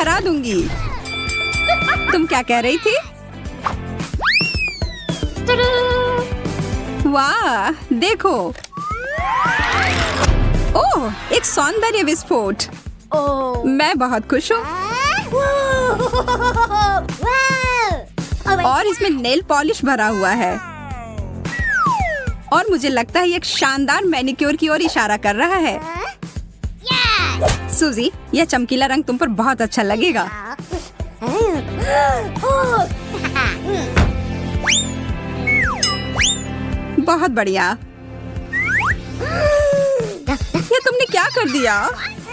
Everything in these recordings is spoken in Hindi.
हरा दूंगी। तुम क्या कह रही थी? वाह, देखो। ओह, एक सौंदर्य विस्फोट। मैं बहुत खुश हूँ। और इसमें नेल पॉलिश भरा हुआ है। और मुझे लगता है ये एक शानदार मैनिक्योर की ओर इशारा कर रहा है। सूजी, यह चमकीला रंग तुम पर बहुत अच्छा लगेगा। बहुत बढ़िया। ये तुमने क्या कर दिया?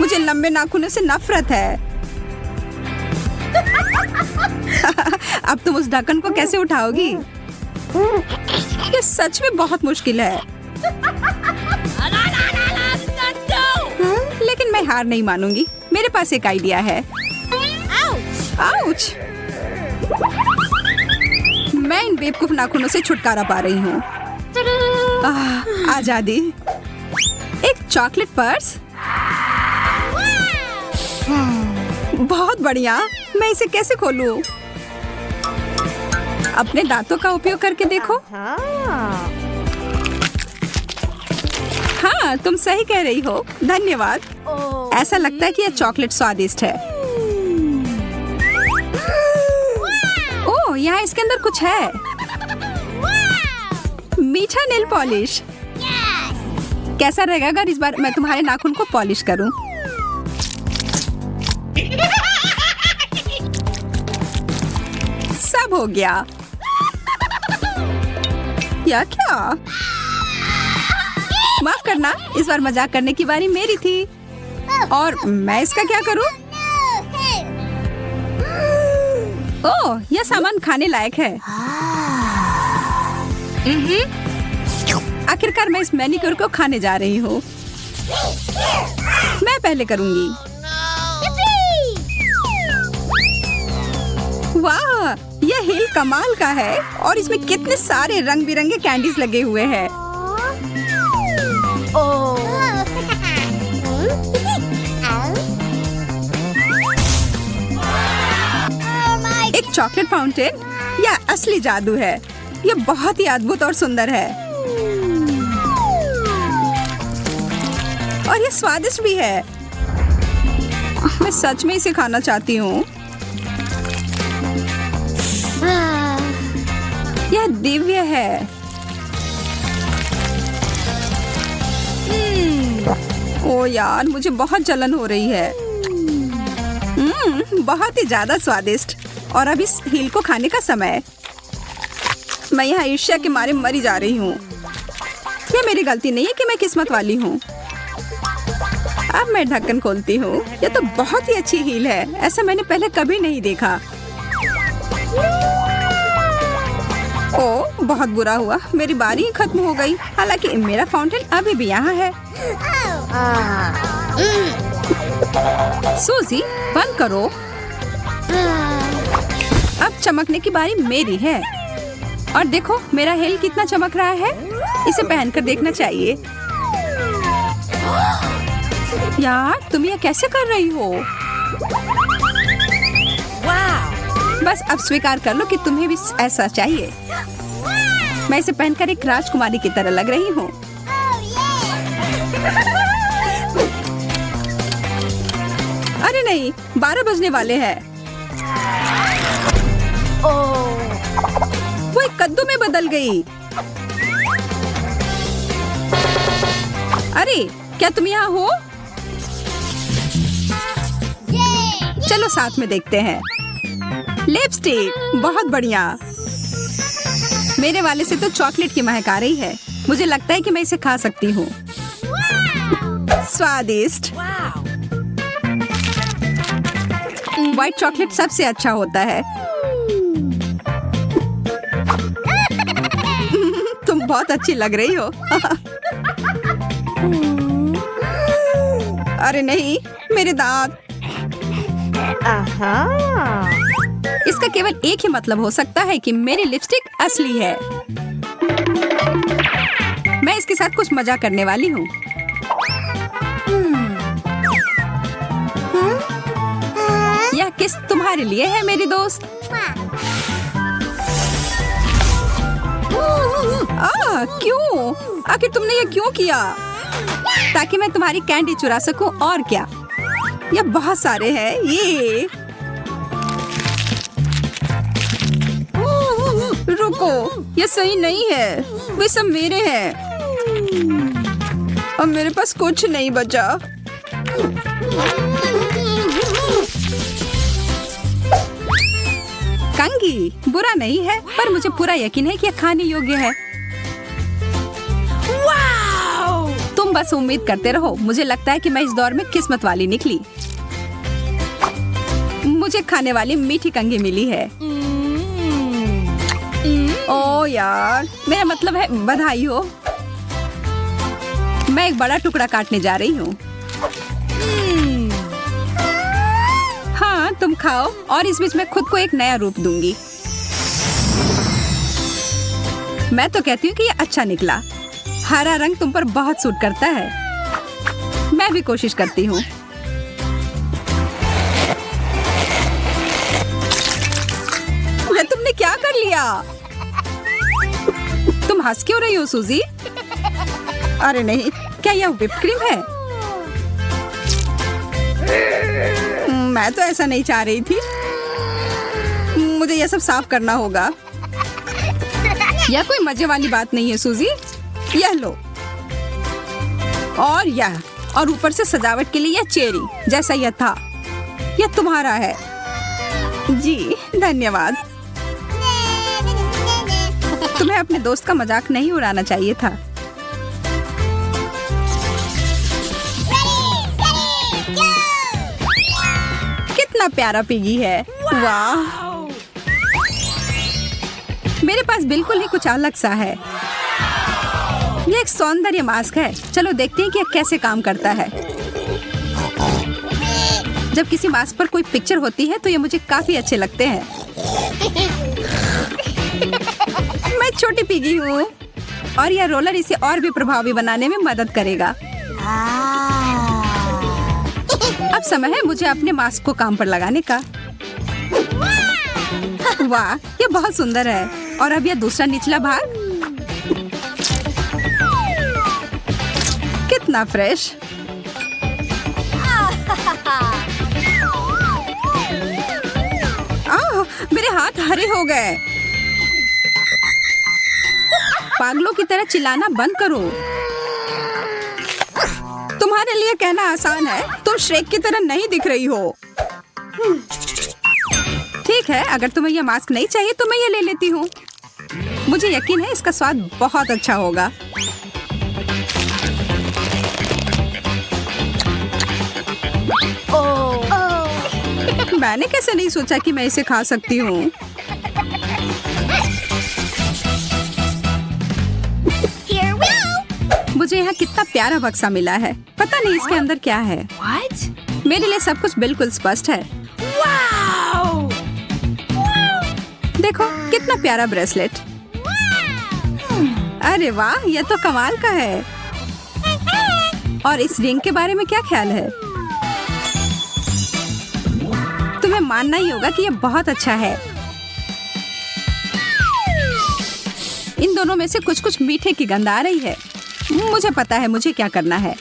मुझे लंबे नाखूनों से नफरत है। अब तुम उस ढक्कन को कैसे उठाओगी? ये सच में बहुत मुश्किल है। लेकिन मैं हार नहीं मानूंगी। मेरे पास एक आइडिया है। आउच! मैं इन बेवकूफ नाखूनों से छुटकारा पा रही हूँ। आजादी। एक चॉकलेट पर्स। बहुत बढ़िया। मैं इसे कैसे खोलूं? अपने दांतों का उपयोग करके देखो। हाँ, तुम सही कह रही हो। धन्यवाद। ऐसा लगता है कि यह चॉकलेट स्वादिष्ट है। ओह, यहाँ इसके अंदर कुछ है। मीठा नेल पॉलिश। कैसा रहेगा अगर इस बार मैं तुम्हारे नाखून को पॉलिश करूं? सब हो गया। या क्या? माफ करना, इस बार मजाक करने की बारी मेरी थी। और मैं इसका क्या करूं? ओह, यह सामान खाने लायक है। आखिरकार मैं इस मैनिक्योर को खाने जा रही हूँ। मैं पहले करूंगी। वाह, यह हिल कमाल का है। और इसमें कितने सारे रंग बिरंगे कैंडीज लगे हुए हैं। एक चॉकलेट फाउंटेन। यह असली जादू है। यह बहुत ही अद्भुत और सुंदर है। और यह स्वादिष्ट भी है। मैं सच में इसे खाना चाहती हूँ। यह दिव्य है। ओ यार, मुझे बहुत जलन हो रही है। बहुत ही ज्यादा स्वादिष्ट। और अब इस हील को खाने का समय। मैं यहाँ ईर्ष्या के मारे मरी जा रही हूँ। यह मेरी गलती नहीं है कि मैं किस्मत वाली हूँ। अब मैं ढक्कन खोलती हूँ। यह तो बहुत ही अच्छी हील है। ऐसा मैंने पहले कभी नहीं देखा। ओह, बहुत बुरा हुआ। मेरी बारी ही खत्म हो गई। हालांकि मेरा फाउंटेन अभी भी यहाँ है। सूजी, बंद करो। अब चमकने की बारी मेरी है। और देखो मेरा हेल कितना चमक रहा है। इसे पहनकर देखना चाहिए। यार, तुम यह कैसे कर रही हो? बस अब स्वीकार कर लो कि तुम्हें भी ऐसा चाहिए। मैं इसे पहनकर एक राजकुमारी की तरह लग रही हूँ। अरे नहीं, 12 बजने वाले हैं। वो एक कद्दू में बदल गई। अरे, क्या तुम यहाँ हो? चलो साथ में देखते हैं। लिपस्टिक, बहुत बढ़िया। मेरे वाले से तो चॉकलेट की महक आ रही है। मुझे लगता है कि मैं इसे खा सकती हूँ। स्वादिष्ट। व्हाइट चॉकलेट सबसे अच्छा होता है। तुम बहुत अच्छी लग रही हो। अरे नहीं, मेरे दांत। इसका केवल एक ही मतलब हो सकता है कि मेरी लिपस्टिक असली है। मैं इसके साथ कुछ मजा करने वाली हूँ। यह किस किस तुम्हारे लिए है मेरी दोस्त। क्यों? आखिर तुमने ये क्यों किया? ताकि मैं तुम्हारी कैंडी चुरा सकूं, और क्या। ये बहुत सारे हैं ये। रुको, ये सही नहीं है। वे सब मेरे हैं। अब मेरे पास कुछ नहीं बचा। कंगी बुरा नहीं है, पर मुझे पूरा यकीन है कि यह खाने योग्य है। तुम बस उम्मीद करते रहो। मुझे लगता है कि मैं इस दौर में किस्मत वाली निकली। मुझे खाने वाली मीठी कंगी मिली है। ओ यार, मेरा मतलब है बधाई हो। मैं एक बड़ा टुकड़ा काटने जा रही हूँ। हाँ, तुम खाओ और इस बीच मैं खुद को एक नया रूप दूंगी। मैं तो कहती हूँ कि ये अच्छा निकला। हरा रंग तुम पर बहुत सूट करता है। मैं भी कोशिश करती हूँ। तुमने क्या कर लिया? तुम हंस क्यों रही हो सूजी? अरे नहीं, क्या यह व्हिप क्रीम है? मैं तो ऐसा नहीं चाह रही थी। मुझे यह सब साफ करना होगा। यह कोई मजे वाली बात नहीं है सूजी। यह लो, और यह, और ऊपर से सजावट के लिए यह चेरी जैसा यह था। यह तुम्हारा है। जी धन्यवाद। तुम्हें अपने दोस्त का मजाक नहीं उड़ाना चाहिए था। कितना प्यारा पिगी है। वाह, मेरे पास बिल्कुल ही कुछ अलग सा है। यह एक सौंदर्य मास्क है। चलो देखते हैं कि यह कैसे काम करता है। जब किसी मास्क पर कोई पिक्चर होती है तो ये मुझे काफी अच्छे लगते हैं। मैं छोटी पिगी हूँ और यह रोलर इसे और भी प्रभावी बनाने में मदद करेगा। अब समय है मुझे अपने मास्क को काम पर लगाने का। वाह, ये बहुत सुंदर है। और अब यह दूसरा निचला भाग। कितना फ्रेश। मेरे हाथ हरे हो गए। पागलों की तरह चिल्लाना बंद करो। तुम्हारे लिए कहना आसान है। तुम श्रेक की तरह नहीं दिख रही हो। ठीक है, अगर तुम्हें यह मास्क नहीं चाहिए तो मैं ये ले लेती हूँ। मुझे यकीन है इसका स्वाद बहुत अच्छा होगा। मैंने कैसे नहीं सोचा कि मैं इसे खा सकती हूँ। मुझे यहाँ कितना प्यारा बक्सा मिला है। पता नहीं इसके अंदर क्या है। What? मेरे लिए सब कुछ बिल्कुल स्पष्ट है। Wow! देखो कितना प्यारा ब्रेसलेट। अरे वाह, यह तो कमाल का है। और इस रिंग के बारे में क्या ख्याल है? तुम्हें मानना ही होगा कि यह बहुत अच्छा है। इन दोनों में से कुछ कुछ मीठे की गंध आ रही है। मुझे पता है मुझे क्या करना है।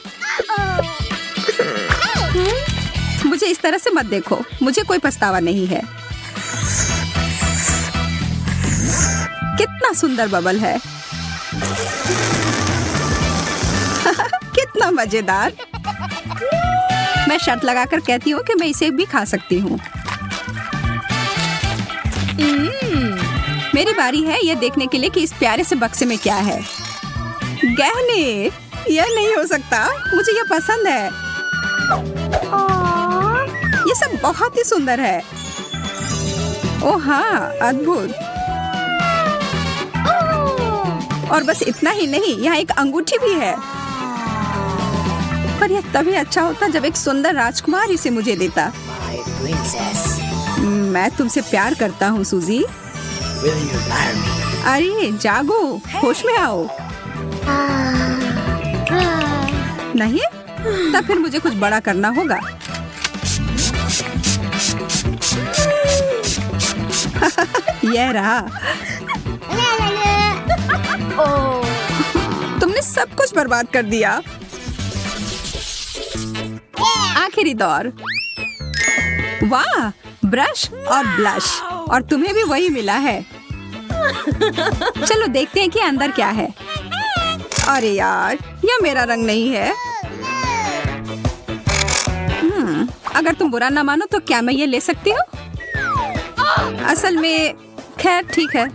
मुझे इस तरह से मत देखो। मुझे कोई पछतावा नहीं है। कितना सुंदर बबल है। कितना मजेदार। मैं शर्त लगाकर कहती हूँ कि मैं इसे भी खा सकती हूँ। मेरी बारी है यह देखने के लिए कि इस प्यारे से बक्से में क्या है। गहने। यह नहीं हो सकता। मुझे यह पसंद है। ये सब बहुत ही सुंदर है। ओह हाँ, अद्भुत। और बस इतना ही नहीं, यहाँ एक अंगूठी भी है। पर यह तभी अच्छा होता जब एक सुंदर राजकुमार इसे मुझे देता। My princess, मैं तुमसे प्यार करता हूँ सूजी। will you marry me? अरे जागो, होश में आओ। नहीं? तब फिर मुझे कुछ बड़ा करना होगा। यह रहा। Oh. तुमने सब कुछ बर्बाद कर दिया। आखिरी दौर। वाह, ब्रश और ब्लश, और तुम्हें भी वही मिला है। चलो देखते हैं कि अंदर क्या है। अरे यार, यह मेरा रंग नहीं है। अगर तुम बुरा ना मानो तो क्या मैं ये ले सकती हूँ? असल में खैर ठीक है।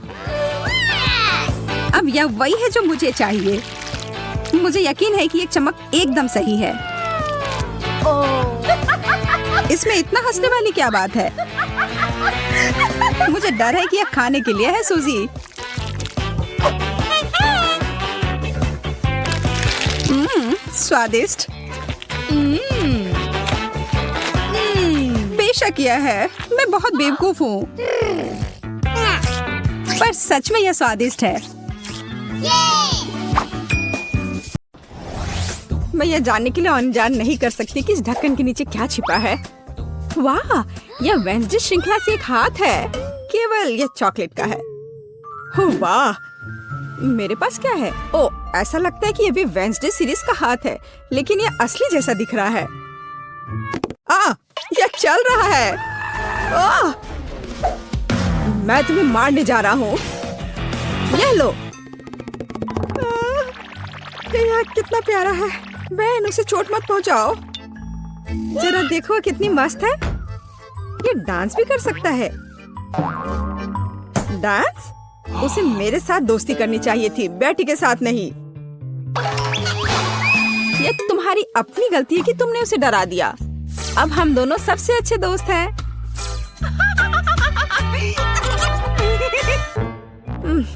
अब यह वही है जो मुझे चाहिए। मुझे यकीन है कि ये चमक एकदम सही है। इसमें इतना हंसने वाली क्या बात है? मुझे डर है कि यह खाने के लिए है, सूजी। स्वादिष्ट। बेशक यह है। मैं बहुत बेवकूफ हूँ, पर सच में यह स्वादिष्ट है। मैं यह जानने के लिए अनजान नहीं कर सकती कि इस ढक्कन के नीचे क्या छिपा है। वाह, यह वेंसडे श्रृंखला से एक हाथ है। केवल यह चॉकलेट का है। वाह, मेरे पास क्या है? ओ, ऐसा लगता है कि यह भी वेंसडे सीरीज का हाथ है, लेकिन यह असली जैसा दिख रहा है। यह चल रहा है। मैं तुम्हें मारने जा रहा हूँ। यह लो। यह कितना प्यारा है। बहन, उसे चोट मत पहुँचाओ। जरा देखो कितनी मस्त है। ये डांस भी कर सकता है। डांस? उसे मेरे साथ दोस्ती करनी चाहिए थी, बेटी के साथ नहीं। ये तुम्हारी अपनी गलती है कि तुमने उसे डरा दिया। अब हम दोनों सबसे अच्छे दोस्त हैं।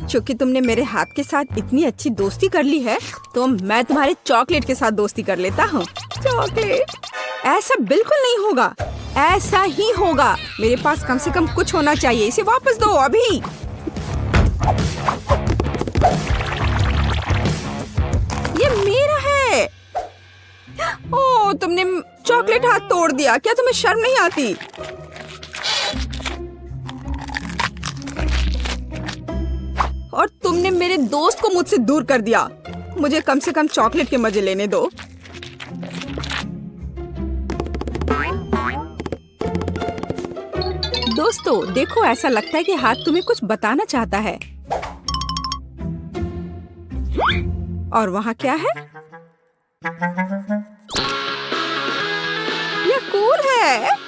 चूंकि तुमने मेरे हाथ के साथ इतनी अच्छी दोस्ती कर ली है, तो मैं तुम्हारे चॉकलेट के साथ दोस्ती कर लेता हूँ। चॉकलेट? ऐसा बिल्कुल नहीं होगा। ऐसा ही होगा। मेरे पास कम से कम कुछ होना चाहिए। इसे वापस दो अभी। ये मेरा है। ओह, तुमने चॉकलेट हाथ तोड़ दिया। क्या तुम्हें शर्म नहीं आती? और तुमने मेरे दोस्त को मुझसे दूर कर दिया। मुझे कम से कम चॉकलेट के मजे लेने दो। दोस्तों, देखो, ऐसा लगता है कि हाथ तुम्हें कुछ बताना चाहता है। और वहाँ क्या है? यह कूल है।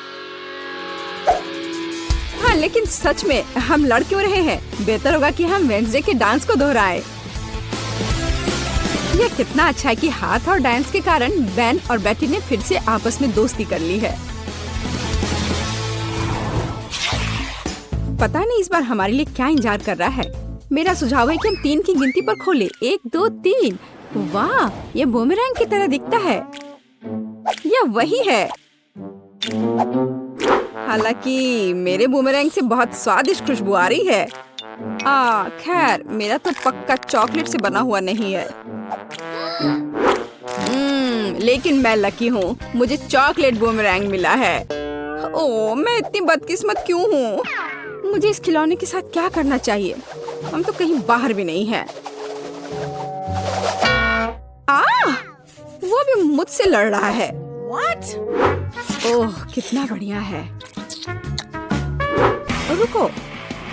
हाँ, लेकिन सच में हम लड़ क्यों रहे हैं? बेहतर होगा कि हम वेंसडे के डांस को दोहराएं। यह कितना अच्छा है कि हाथ और डांस के कारण बेन और बेटी ने फिर से आपस में दोस्ती कर ली है। पता नहीं इस बार हमारे लिए क्या इंतजार कर रहा है। मेरा सुझाव है कि हम 3 की गिनती पर खोलें। 1, 2, 3। वाह, यह बूमेरैंग की तरह दिखता है। यह वही है। हालांकि मेरे बूमेरैंग से बहुत स्वादिष्ट खुशबू आ रही है। खैर, मेरा तो पक्का चॉकलेट से बना हुआ नहीं है। लेकिन मैं लकी हूँ। मुझे चॉकलेट बूमेरैंग मिला है। ओह, मैं इतनी बदकिस्मत क्यों हूँ? मुझे इस खिलौने के साथ क्या करना चाहिए? हम तो कहीं बाहर भी नहीं हैं। वो भी मुझसे लड़ रहा है। What? ओह, कितना बढ़िया है। रुको,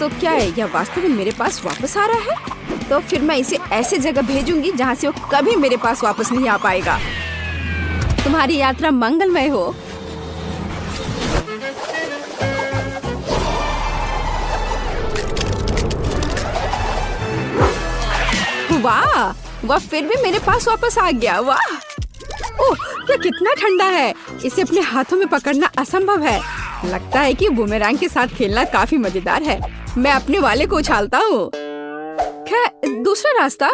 तो क्या है? यह वास्तव में मेरे पास वापस आ रहा है? तो फिर मैं इसे ऐसे जगह भेजूंगी जहाँ से वो कभी मेरे पास वापस नहीं आ पाएगा। तुम्हारी यात्रा मंगलमय हो। वाह, वह फिर भी मेरे पास वापस आ गया। वाह, ओह, यह कितना ठंडा है। इसे अपने हाथों में पकड़ना असंभव है। लगता है कि बूमेरैंग के साथ खेलना काफी मजेदार है। मैं अपने वाले को उछालता हूँ। खैर, दूसरा रास्ता।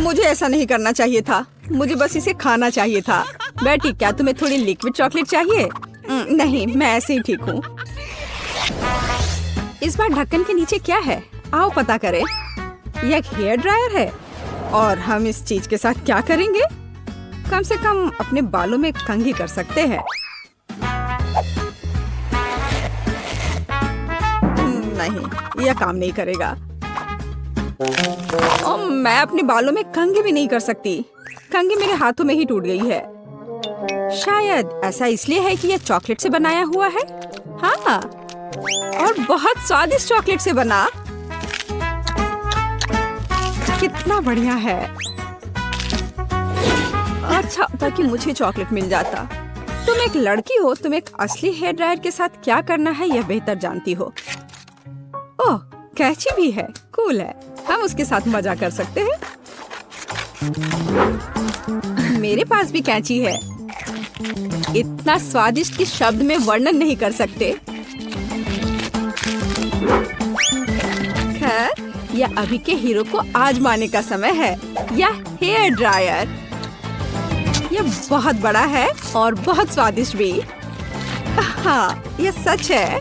मुझे ऐसा नहीं करना चाहिए था। मुझे बस इसे खाना चाहिए था। बेटी, क्या तुम्हें थोड़ी लिक्विड चॉकलेट चाहिए? नहीं, मैं ऐसे ही ठीक हूँ। इस बार ढक्कन के नीचे क्या है? आओ पता करें। यह एक हेयर ड्रायर है और हम इस चीज के साथ क्या करेंगे? कम से कम अपने बालों में कंघी कर सकते हैं। नहीं, यह काम नहीं करेगा। और मैं अपने बालों में कंघी भी नहीं कर सकती। कंघी मेरे हाथों में ही टूट गई है। शायद ऐसा इसलिए है कि यह चॉकलेट से बनाया हुआ है। हाँ, और बहुत स्वादिष्ट चॉकलेट से बना। कितना बढ़िया है। अच्छा ताकि मुझे चॉकलेट मिल जाता। तुम एक लड़की हो, तुम एक असली हेयर ड्रायर के साथ क्या करना है यह बेहतर जानती हो। ओह, कैची भी है, कूल है। हम उसके साथ मजा कर सकते हैं। मेरे पास भी कैंची है। इतना स्वादिष्ट कि शब्द में वर्णन नहीं कर सकते। खैर, यह अभी के हीरो को आजमाने का समय है। यह हेयर ड्रायर, यह बहुत बड़ा है और बहुत स्वादिष्ट भी। हाँ, यह सच है।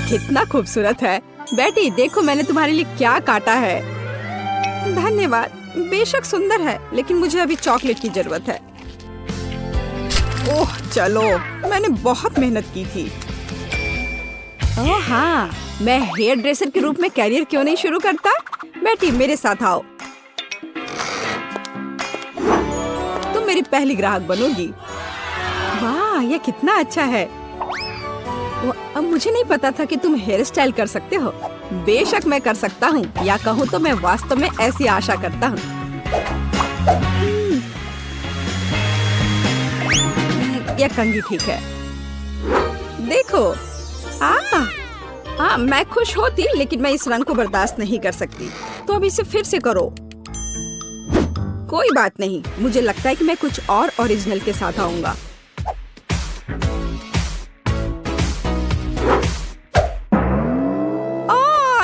कितना खूबसूरत है। बेटी देखो मैंने तुम्हारे लिए क्या काटा है। धन्यवाद। बेशक सुंदर है, लेकिन मुझे अभी चॉकलेट की जरूरत है। ओह चलो, मैंने बहुत मेहनत की थी। ओह हाँ, मैं हेयर ड्रेसर के रूप में कैरियर क्यों नहीं शुरू करता? बेटी मेरे साथ आओ। तुम मेरी पहली ग्राहक बनोगी। वाह, यह कितना अच्छा है। अब मुझे नहीं पता था कि तुम हेयर स्टाइल कर सकते हो। बेशक मैं कर सकता हूँ, या कहूँ तो मैं वास्तव में ऐसी आशा करता हूँ। यह कंघी ठीक है। देखो, मैं खुश होती, लेकिन मैं इस रंग को बर्दाश्त नहीं कर सकती। तो अब इसे फिर से करो। कोई बात नहीं, मुझे लगता है कि मैं कुछ और ओरिजिनल के साथ आऊंगा।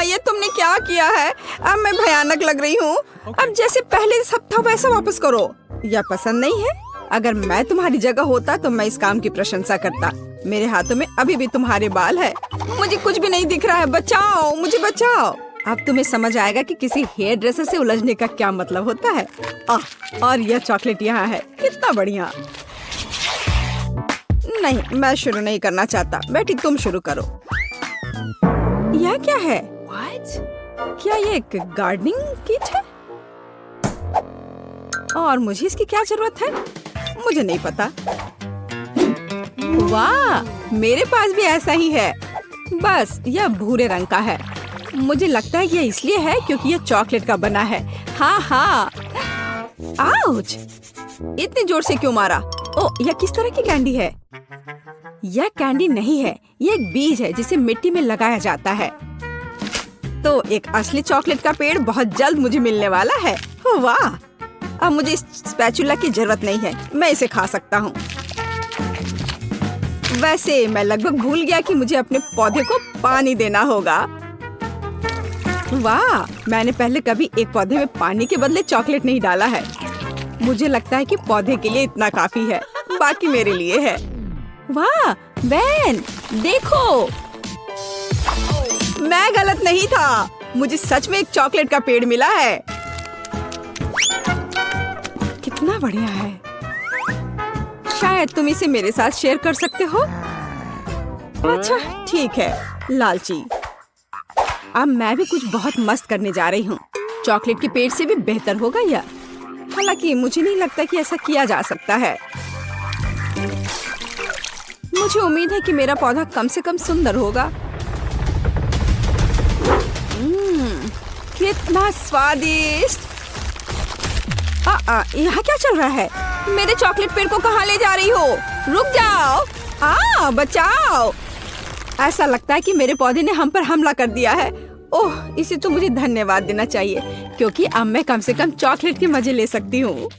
ये तुमने क्या किया है? अब मैं भयानक लग रही हूँ। अब जैसे पहले सब था वैसा वापस करो। यह पसंद नहीं है? अगर मैं तुम्हारी जगह होता तो मैं इस काम की प्रशंसा करता। मेरे हाथों में अभी भी तुम्हारे बाल है। मुझे कुछ भी नहीं दिख रहा है। बचाओ, मुझे बचाओ। अब तुम्हें समझ आएगा कि किसी हेयर ड्रेसर से उलझने का क्या मतलब होता है। और यह चॉकलेट यहाँ है। कितना बढ़िया। नहीं, मैं शुरू नहीं करना चाहता। बेटी तुम शुरू करो। यह क्या है? What? क्या ये एक गार्डनिंग किट है? और मुझे इसकी क्या जरूरत है? मुझे नहीं पता। वाह, मेरे पास भी ऐसा ही है। बस यह भूरे रंग का है। मुझे लगता है यह इसलिए है क्योंकि यह चॉकलेट का बना है। हाँ। आउच! इतने जोर से क्यों मारा? ओह, यह किस तरह की कैंडी है? यह कैंडी नहीं है, यह एक बीज है जिसे मिट्टी में लगाया जाता है। तो एक असली चॉकलेट का पेड़ बहुत जल्द मुझे मिलने वाला है। वाह! अब मुझे इस स्पैचुला की जरूरत नहीं है। मैं इसे खा सकता हूँ। वैसे मैं लगभग भूल गया कि मुझे अपने पौधे को पानी देना होगा। वाह! मैंने पहले कभी एक पौधे में पानी के बदले चॉकलेट नहीं डाला है। मुझे लगता है कि पौधे के लिए इतना काफी है, बाकी मेरे लिए है। वाह बेन, देखो, मैं गलत नहीं था। मुझे सच में एक चॉकलेट का पेड़ मिला है। कितना बढ़िया है। शायद तुम इसे मेरे साथ शेयर कर सकते हो। अच्छा ठीक है, लालची। अब मैं भी कुछ बहुत मस्त करने जा रही हूँ। चॉकलेट के पेड़ से भी बेहतर होगा यह। हालांकि मुझे नहीं लगता कि ऐसा किया जा सकता है। मुझे उम्मीद है कि मेरा पौधा कम से कम सुंदर होगा। कितना स्वादिष्ट। यहाँ क्या चल रहा है? मेरे चॉकलेट पेड़ को कहाँ ले जा रही हो? रुक जाओ। बचाओ। ऐसा लगता है कि मेरे पौधे ने हम पर हमला कर दिया है। ओह, इसे तो मुझे धन्यवाद देना चाहिए, क्योंकि अब मैं कम से कम चॉकलेट के मजे ले सकती हूँ।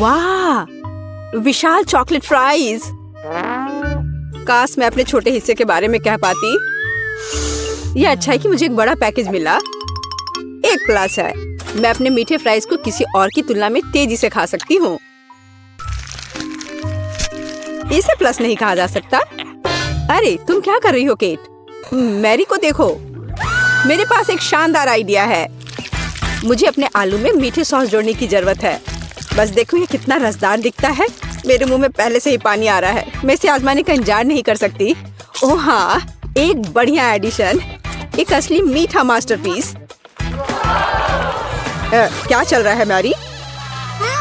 वाह, विशाल चॉकलेट फ्राइज। काश मैं अपने छोटे हिस्से के बारे में कह पाती। यह अच्छा है कि मुझे एक बड़ा पैकेज मिला। एक प्लस है, मैं अपने मीठे फ्राइज को किसी और की तुलना में तेजी से खा सकती हूँ। इसे प्लस नहीं कहा जा सकता। अरे तुम क्या कर रही हो केट? मैरी को देखो, मेरे पास एक शानदार आइडिया है। मुझे अपने आलू में मीठे सॉस जोड़ने की जरूरत है। बस देखो ये कितना रसदार दिखता है। मेरे मुंह में पहले से ही पानी आ रहा है। मैं इसे आजमाने का इंतजार नहीं कर सकती। ओह हाँ, एक बढ़िया एडिशन, एक असली मीठा मास्टरपीस। क्या चल रहा है मैरी?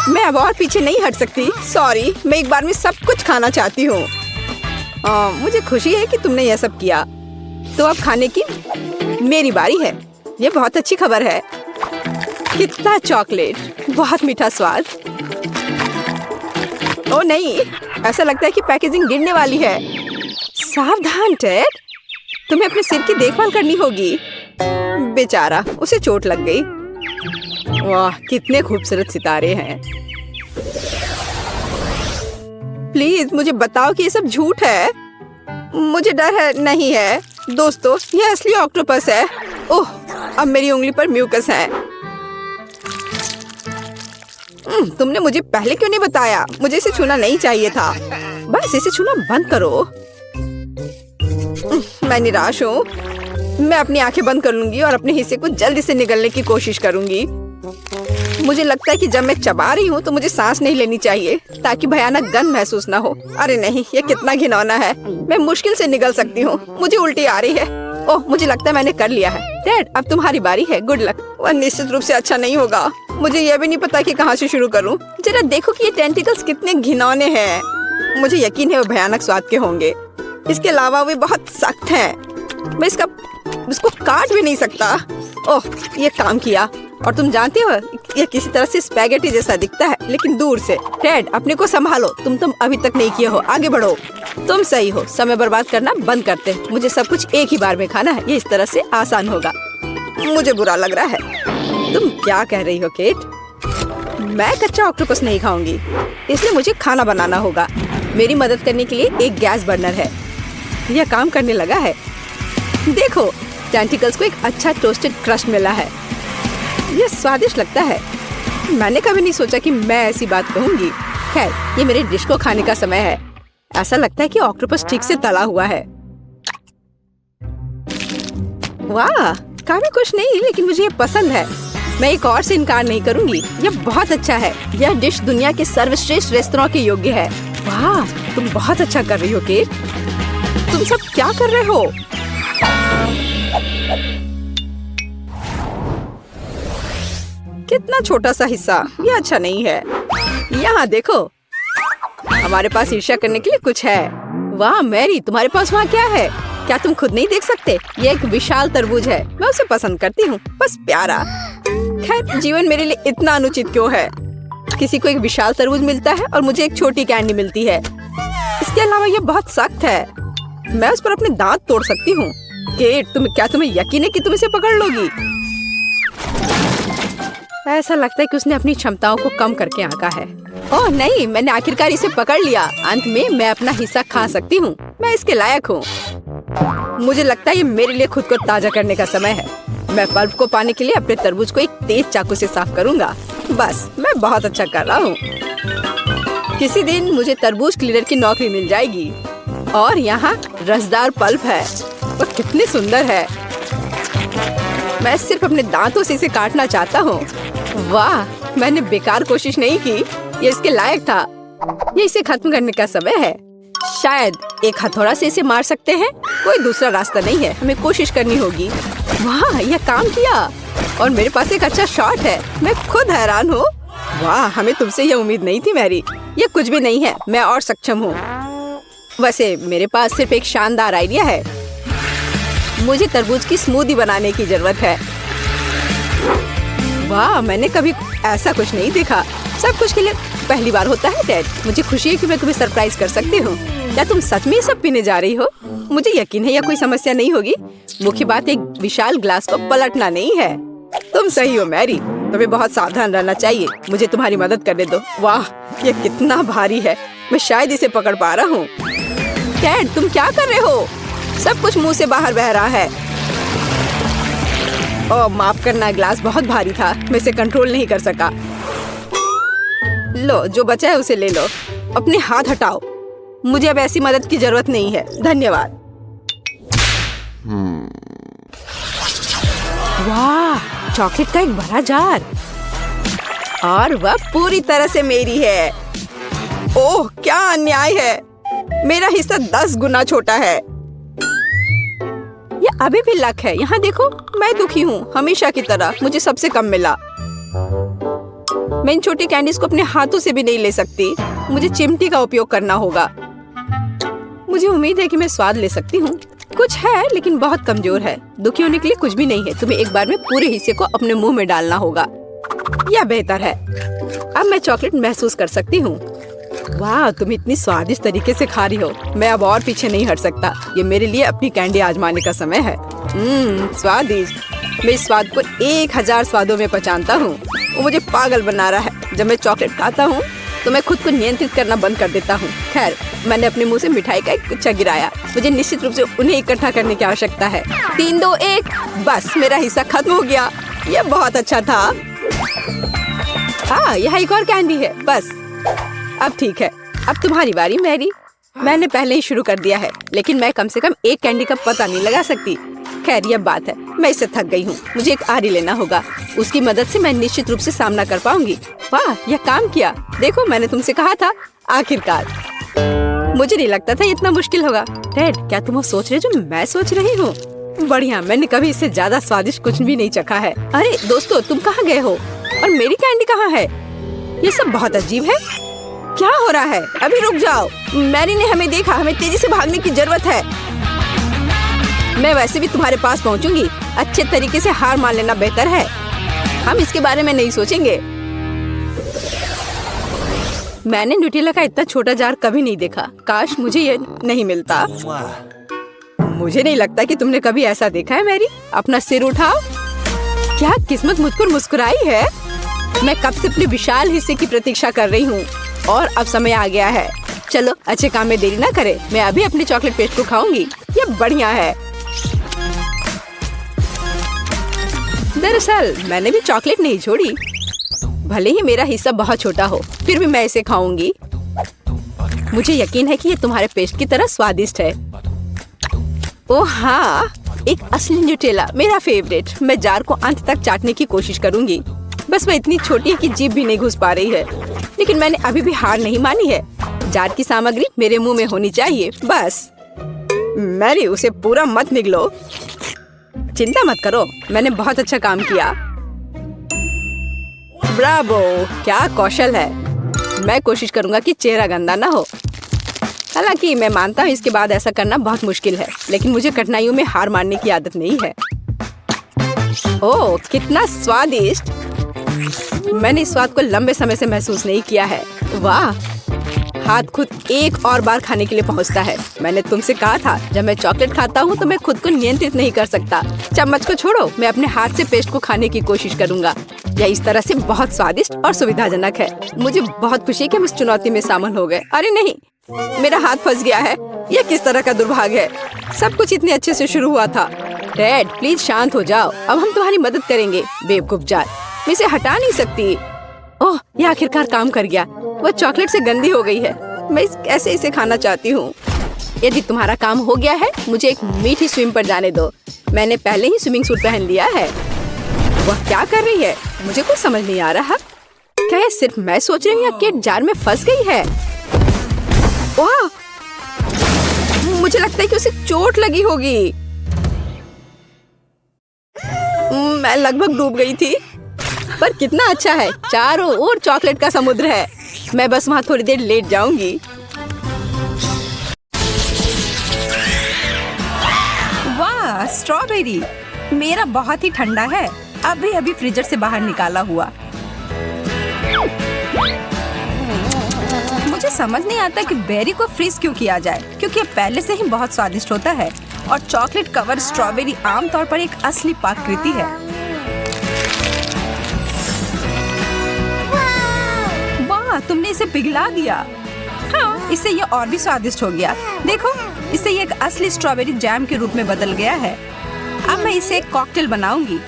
मैं अब और पीछे नहीं हट सकती। सॉरी, मैं एक बार में सब कुछ खाना चाहती हूँ। मुझे खुशी है कि तुमने यह सब किया। तो अब खाने की मेरी बारी है। ये बहुत अच्छी खबर है। कितना चॉकलेट, बहुत मीठा स्वाद। ओ नहीं, ऐसा लगता है कि पैकेजिंग गिरने वाली है। सावधान टेड, तुम्हें अपने सिर की देखभाल करनी होगी। बेचारा, उसे चोट लग गई। वाह, कितने खूबसूरत सितारे हैं। प्लीज मुझे बताओ कि ये सब झूठ है। मुझे डर है। नहीं है दोस्तों, ये असली ऑक्टोपस है। ओह, अब मेरी उंगली पर म्यूकस है। तुमने मुझे पहले क्यों नहीं बताया? मुझे इसे छूना नहीं चाहिए था। बस इसे छूना बंद करो। मैं निराश हूँ। मैं अपनी आंखें बंद कर लूंगी और अपने हिस्से को जल्दी से निगलने की कोशिश करूंगी। मुझे लगता है कि जब मैं चबा रही हूँ तो मुझे सांस नहीं लेनी चाहिए ताकि भयानक गंध महसूस ना हो। अरे नहीं, ये कितना घिनौना है। मैं मुश्किल से निगल सकती हूँ। मुझे उल्टी आ रही है। ओह, मुझे लगता है मैंने कर लिया है। डैड, अब तुम्हारी बारी है। Good luck. वह निश्चित रूप से अच्छा नहीं होगा। मुझे यह भी नहीं पता कि कहाँ से शुरू करूँ। जरा देखो कि ये टेंटिकल्स कितने घिनौने हैं। मुझे यकीन है वो भयानक स्वाद के होंगे। इसके अलावा वे बहुत सख्त हैं। मैं इसको काट भी नहीं सकता। ओह, ये काम किया। और तुम जानते हो, ये किसी तरह से स्पैगेटी जैसा दिखता है, लेकिन दूर से। डैड, अपने को संभालो। तुम अभी तक नहीं किए हो। आगे बढ़ो। तुम सही हो। समय बर्बाद करना बंद करते। मुझे सब कुछ एक ही बार में खाना है। ये इस तरह से आसान होगा। मुझे बुरा लग रहा है। तुम क्या कह रही हो केट? मैं कच्चा ऑक्टोपस नहीं खाऊंगी, इसलिए मुझे खाना बनाना होगा। मेरी मदद करने के लिए एक गैस बर्नर है। यह काम करने लगा है। देखो, टेंटिकल्स को एक अच्छा टोस्टेड क्रस्ट मिला है। यह स्वादिष्ट लगता है। मैंने कभी नहीं सोचा कि मैं ऐसी बात कहूंगी। खैर, ये मेरे डिश को खाने का समय है। ऐसा लगता है कि ऑक्टोपस ठीक से तला हुआ है। वाह, काफी कुछ नहीं, लेकिन मुझे ये पसंद है। मैं एक और से इनकार नहीं करूंगी। यह बहुत अच्छा है। यह डिश दुनिया के सर्वश्रेष्ठ रेस्तरां के योग्य है। वाह, तुम बहुत अच्छा कर रही हो केट। तुम सब क्या कर रहे हो? कितना छोटा सा हिस्सा। यह अच्छा नहीं है। यहाँ देखो, हमारे पास ईर्ष्या करने के लिए कुछ है। वाह मैरी, तुम्हारे पास वहाँ क्या है? क्या तुम खुद नहीं देख सकते? ये एक विशाल तरबूज है। मैं उसे पसंद करती हूँ। बस प्यारा। खैर, जीवन मेरे लिए इतना अनुचित क्यों है? किसी को एक विशाल तरबूज मिलता है और मुझे एक छोटी कैंडी मिलती है। इसके अलावा ये बहुत सख्त है। मैं उस पर अपने दांत तोड़ सकती हूँ। केट, तुम्हें यकीन है कि तुम इसे पकड़ लोगी? ऐसा लगता है कि उसने अपनी क्षमताओं को कम करके आंका है। ओह नहीं, मैंने आखिरकार इसे पकड़ लिया। अंत में मैं अपना हिस्सा खा सकती हूँ। मैं इसके लायक हूँ। मुझे लगता है ये मेरे लिए खुद को ताजा करने का समय है। मैं पल्प को पाने के लिए अपने तरबूज को एक तेज चाकू से साफ करूँगा। बस, मैं बहुत अच्छा कर रहा हूँ। किसी दिन मुझे तरबूज क्लीनर की नौकरी मिल जाएगी। और यहाँ रसदार पल्प है। वो कितनी सुंदर है। मैं सिर्फ अपने दांतों से इसे काटना चाहता हूँ। वाह, मैंने बेकार कोशिश नहीं की। ये इसके लायक था। ये इसे खत्म करने का समय है। शायद एक हथौड़ा से इसे मार सकते हैं। कोई दूसरा रास्ता नहीं है। हमें कोशिश करनी होगी। वाह, यह काम किया। और मेरे पास एक अच्छा शॉट है। मैं खुद हैरान हूँ। वाह, हमें तुमसे यह उम्मीद नहीं थी मैरी। ये कुछ भी नहीं है। मैं और सक्षम हूँ। वैसे मेरे पास सिर्फ एक शानदार आइडिया है। मुझे तरबूज की स्मूदी बनाने की जरूरत है। वाह, मैंने कभी ऐसा कुछ नहीं देखा। सब कुछ के लिए पहली बार होता है डैड। मुझे खुशी है कि मैं तुम्हें सरप्राइज कर सकती हूँ। क्या तुम सच में ये सब पीने जा रही हो? मुझे यकीन है यह कोई समस्या नहीं होगी। मुख्य बात एक विशाल ग्लास को पलटना नहीं है। तुम सही हो मैरी, तुम्हें बहुत सावधान रहना चाहिए। मुझे तुम्हारी मदद करने दो। वाह, ये कितना भारी है। मैं शायद इसे पकड़ पा रहा हूँ। डैड, तुम क्या कर रहे हो? सब कुछ मुंह से बाहर बह रहा है। ओह, माफ करना, ग्लास बहुत भारी था। मैं इसे कंट्रोल नहीं कर सका। लो, जो बचा है उसे ले लो। अपने हाथ हटाओ। मुझे अब ऐसी मदद की जरूरत नहीं है, धन्यवाद। वाह, चॉकलेट का एक बड़ा जार और वह पूरी तरह से मेरी है। ओह, क्या अन्याय है। मेरा हिस्सा 10 गुना छोटा है। ये अभी भी लक है। यहाँ देखो, मैं दुखी हूँ। हमेशा की तरह मुझे सबसे कम मिला। मैं इन छोटी कैंडीज को अपने हाथों से भी नहीं ले सकती। मुझे चिमटी का उपयोग करना होगा। मुझे उम्मीद है कि मैं स्वाद ले सकती हूँ। कुछ है लेकिन बहुत कमजोर है। दुखी होने के लिए कुछ भी नहीं है। तुम्हें एक बार में पूरे हिस्से को अपने मुंह में डालना होगा। यह बेहतर है। अब मैं चॉकलेट महसूस कर सकती हूँ। वाह, तुम इतनी स्वादिष्ट तरीके से खा रही हो। मैं अब और पीछे नहीं हट सकता। ये मेरे लिए अपनी कैंडी आजमाने का समय है। स्वादिष्ट। मैं इस स्वाद को 1000 स्वादों में पहचानता हूँ। वो मुझे पागल बना रहा है। जब मैं चॉकलेट खाता हूँ तो मैं खुद को नियंत्रित करना बंद कर देता हूँ। खैर, मैंने अपने मुंह से मिठाई का एक गुच्छा गिराया। मुझे निश्चित रूप से उन्हें इकट्ठा करने की आवश्यकता है। 3, 2, 1। बस, मेरा हिस्सा खत्म हो गया। यह बहुत अच्छा था। हाँ, यहाँ एक और कैंडी है। बस, अब ठीक है। अब तुम्हारी बारी मैरी। मैंने पहले ही शुरू कर दिया है, लेकिन मैं कम से कम एक कैंडी का पता नहीं लगा सकती। खैर, यह बात है, मैं इससे थक गई हूँ। मुझे एक आरी लेना होगा। उसकी मदद से मैं निश्चित रूप से सामना कर पाऊंगी। वाह, यह काम किया। देखो, मैंने तुमसे कहा था। आखिरकार। मुझे नहीं लगता था इतना मुश्किल होगा। टेड, क्या तुम वो सोच रहे जो मैं सोच रही हूँ? बढ़िया, मैंने कभी इससे ज्यादा स्वादिष्ट कुछ भी नहीं चखा है। अरे दोस्तों, तुम कहाँ गए हो? और मेरी कैंडी कहाँ है? ये सब बहुत अजीब है। क्या हो रहा है? अभी रुक जाओ। मैरी ने हमें देखा। हमें तेजी से भागने की जरूरत है। मैं वैसे भी तुम्हारे पास पहुंचूंगी। अच्छे तरीके से हार मान लेना बेहतर है। हम इसके बारे में नहीं सोचेंगे। मैंने न्यूटेला का इतना छोटा जार कभी नहीं देखा। काश मुझे ये नहीं मिलता। मुझे नहीं लगता कि तुमने कभी ऐसा देखा है मैरी। अपना सिर उठाओ। क्या किस्मत मुझ पर मुस्कुराई है? मैं कब से अपने विशाल हिस्से की प्रतीक्षा कर रही हूँ और अब समय आ गया है। चलो, अच्छे काम में देरी ना करें। मैं अभी अपने चॉकलेट पेस्ट को खाऊंगी। ये बढ़िया है। दरअसल मैंने भी चॉकलेट नहीं छोड़ी। भले ही मेरा हिस्सा बहुत छोटा हो, फिर भी मैं इसे खाऊंगी। मुझे यकीन है कि ये तुम्हारे पेस्ट की तरह स्वादिष्ट है। ओह हाँ, एक असली न्यूटेला, मेरा फेवरेट। मैं जार को अंत तक चाटने की कोशिश करूंगी। बस वह इतनी छोटी है कि जीभ भी नहीं घुस पा रही है। लेकिन मैंने अभी भी हार नहीं मानी है। जार की सामग्री मेरे मुंह में होनी चाहिए। बस मैरी, उसे पूरा मत निगलो। चिंता मत करो, मैंने बहुत अच्छा काम किया। ब्रावो, क्या कौशल है। मैं कोशिश करूंगा कि चेहरा गंदा ना हो। हालांकि मैं मानता हूँ इसके बाद ऐसा करना बहुत मुश्किल है, लेकिन मुझे कठिनाइयों में हार मानने की आदत नहीं है। ओह, कितना स्वादिष्ट। मैंने इस स्वाद को लंबे समय से महसूस नहीं किया है। वाह, हाथ खुद एक और बार खाने के लिए पहुंचता है। मैंने तुमसे कहा था, जब मैं चॉकलेट खाता हूँ तो मैं खुद को नियंत्रित नहीं कर सकता। चम्मच को छोड़ो, मैं अपने हाथ से पेस्ट को खाने की कोशिश करूंगा। यह इस तरह से बहुत स्वादिष्ट और सुविधाजनक है। मुझे बहुत खुशी है कि हम इस चुनौती में शामिल हो गए। अरे नहीं, मेरा हाथ फंस गया है। यह किस तरह का दुर्भाग्य है। सब कुछ इतने अच्छे से शुरू हुआ था। टेड, प्लीज शांत हो जाओ। अब हम तुम्हारी मदद करेंगे। बेवकूफ जार, मैं इसे हटा नहीं सकती। ओह, यह आखिरकार काम कर गया। वह चॉकलेट से गंदी हो गई है। मैं कैसे इसे खाना चाहती हूँ। यदि तुम्हारा काम हो गया है, मुझे एक मीठी स्विम पर जाने दो। मैंने पहले ही स्विमिंग सूट पहन लिया है। वह क्या कर रही है? मुझे कुछ समझ नहीं आ रहा। क्या ये सिर्फ मैं सोच रही हूँ या केट जार में फंस गई है? वाह, मुझे लगता है कि उसे चोट लगी होगी। मैं लगभग डूब गई थी। पर कितना अच्छा है, चारों ओर चॉकलेट का समुद्र है। मैं बस वहाँ थोड़ी देर लेट जाऊंगी। वाह, स्ट्रॉबेरी मेरा बहुत ही ठंडा है। अभी अभी फ्रीजर से बाहर निकाला हुआ। मुझे समझ नहीं आता कि बेरी को फ्रीज क्यों किया जाए, क्योंकि ये पहले से ही बहुत स्वादिष्ट होता है। और चॉकलेट कवर स्ट्रॉबेरी आमतौर पर एक असली पाककृति है। वाह, तुमने इसे पिघला दिया। हाँ, इससे ये और भी स्वादिष्ट हो गया। देखो, इससे ये एक असली स्ट्रॉबेरी जैम के रूप में बदल गया है। अब मैं इसे एक कॉकटेल बनाऊंगी।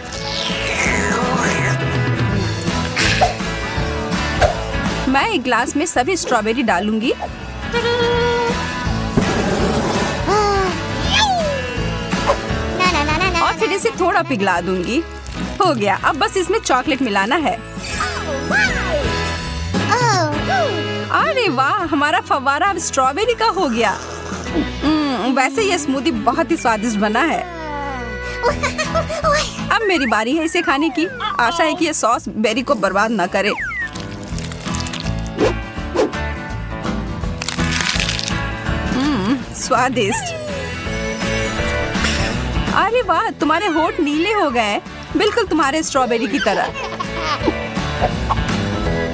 मैं एक ग्लास में सभी स्ट्रॉबेरी डालूंगी। इसे थोड़ा पिघला दूंगी। हो गया, अब बस इसमें चॉकलेट मिलाना है। अरे वाह, हमारा फव्वारा अब स्ट्रॉबेरी का हो गया। वैसे ये स्मूदी बहुत ही स्वादिष्ट बना है। अब मेरी बारी है इसे खाने की। आशा है कि ये सॉस बेरी को बर्बाद न करे। स्वादिष्ट। अरे वाह, तुम्हारे होंठ नीले हो गए, बिल्कुल तुम्हारे स्ट्रॉबेरी की तरह।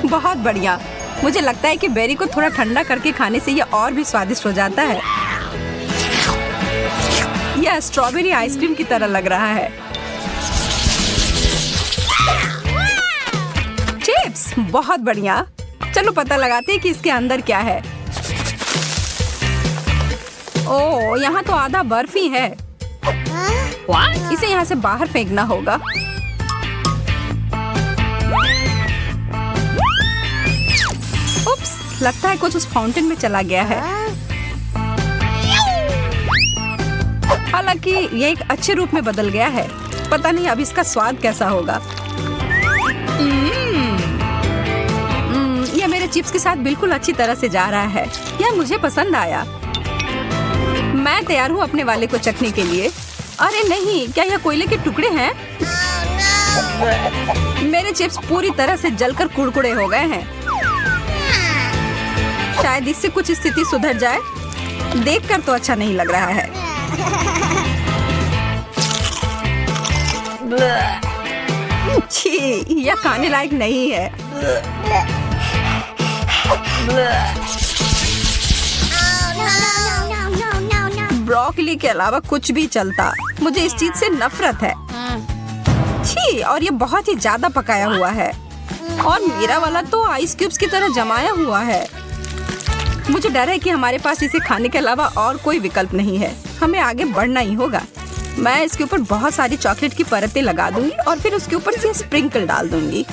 बहुत बढ़िया। मुझे लगता है कि बेरी को थोड़ा ठंडा करके खाने से यह और भी स्वादिष्ट हो जाता है। यह स्ट्रॉबेरी आइसक्रीम की तरह लग रहा है। चिप्स, बहुत बढ़िया। चलो पता लगाते हैं कि इसके अंदर क्या है। ओह, यहाँ तो आधा बर्फ ही है। इसे यहाँ से बाहर फेंकना होगा। उप्स, लगता है कुछ उस फाउंटेन में चला गया है। हालांकि ये एक अच्छे रूप में बदल गया है। पता नहीं अब इसका स्वाद कैसा होगा। यह मेरे चिप्स के साथ बिल्कुल अच्छी तरह से जा रहा है। यह मुझे पसंद आया। मैं तैयार हूँ अपने वाले को चखने के लिए। अरे नहीं, क्या यह कोयले के टुकड़े हैं? मेरे चिप्स पूरी तरह से जलकर कुड़कुड़े हो गए हैं। शायद इससे कुछ स्थिति सुधर जाए। देखकर तो अच्छा नहीं लग रहा है। छी, यह खाने लायक नहीं है। ब्रोकली के अलावा कुछ भी चलता। मुझे इस चीज से नफरत है। छी, और ये बहुत ही ज्यादा पकाया हुआ है। और मेरा वाला तो आइस क्यूब्स की तरह जमाया हुआ है। मुझे डर है कि हमारे पास इसे खाने के अलावा और कोई विकल्प नहीं है। हमें आगे बढ़ना ही होगा। मैं इसके ऊपर बहुत सारी चॉकलेट की परतें लगा दूंगी और फिर उसके ऊपर से स्प्रिंकल डाल दूंगी।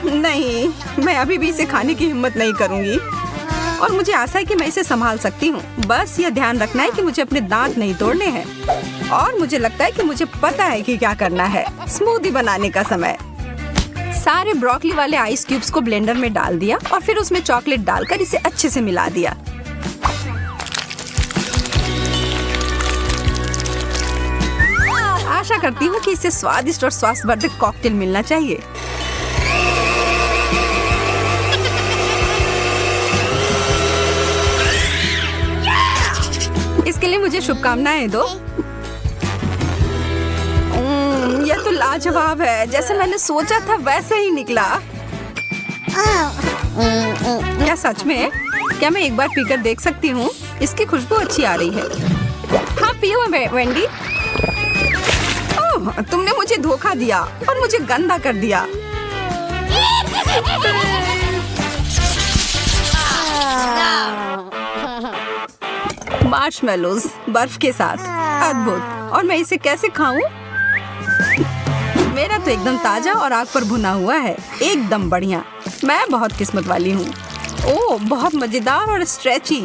नहीं, मैं अभी भी इसे खाने की हिम्मत नहीं करूंगी। और मुझे आशा है कि मैं इसे संभाल सकती हूँ। बस यह ध्यान रखना है कि मुझे अपने दांत नहीं तोड़ने हैं। और मुझे लगता है कि मुझे पता है कि क्या करना है। स्मूदी बनाने का समय। सारे ब्रोकली वाले आइस क्यूब्स को ब्लेंडर में डाल दिया और फिर उसमें चॉकलेट डालकर इसे अच्छे से मिला दिया। आशा करती हूँ कि इसे स्वादिष्ट और स्वास्थ्यवर्धक कॉकटेल मिलना चाहिए। इसके लिए मुझे शुभकामनाएं दो। यह तो लाजवाब है। जैसे मैंने सोचा था वैसे ही निकला। क्या सच में? क्या मैं एक बार पीकर देख सकती हूँ? इसकी खुशबू अच्छी आ रही है। हाँ, पियो वेंडी। ओह, तुमने मुझे धोखा दिया और मुझे गंदा कर दिया। मार्शमेलोज बर्फ के साथ, अद्भुत। और मैं इसे कैसे खाऊं? मेरा तो एकदम ताजा और आग पर भुना हुआ है। एकदम बढ़िया। मैं बहुत किस्मत वाली हूँ। ओह, बहुत मजेदार और स्ट्रेची।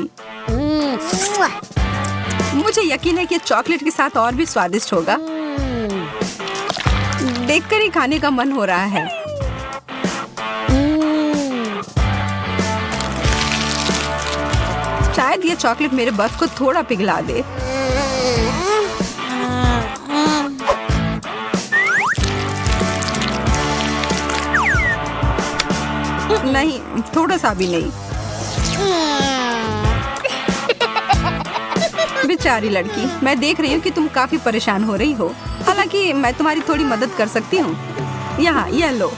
मुझे यकीन है कि चॉकलेट के साथ और भी स्वादिष्ट होगा। देखकर ही खाने का मन हो रहा है। शायद ये चॉकलेट मेरे बर्फ को थोड़ा पिघला दे। नहीं, थोड़ा सा भी नहीं। बेचारी लड़की, मैं देख रही हूँ कि तुम काफी परेशान हो रही हो। हालांकि मैं तुम्हारी थोड़ी मदद कर सकती हूँ। यहाँ, यह लो।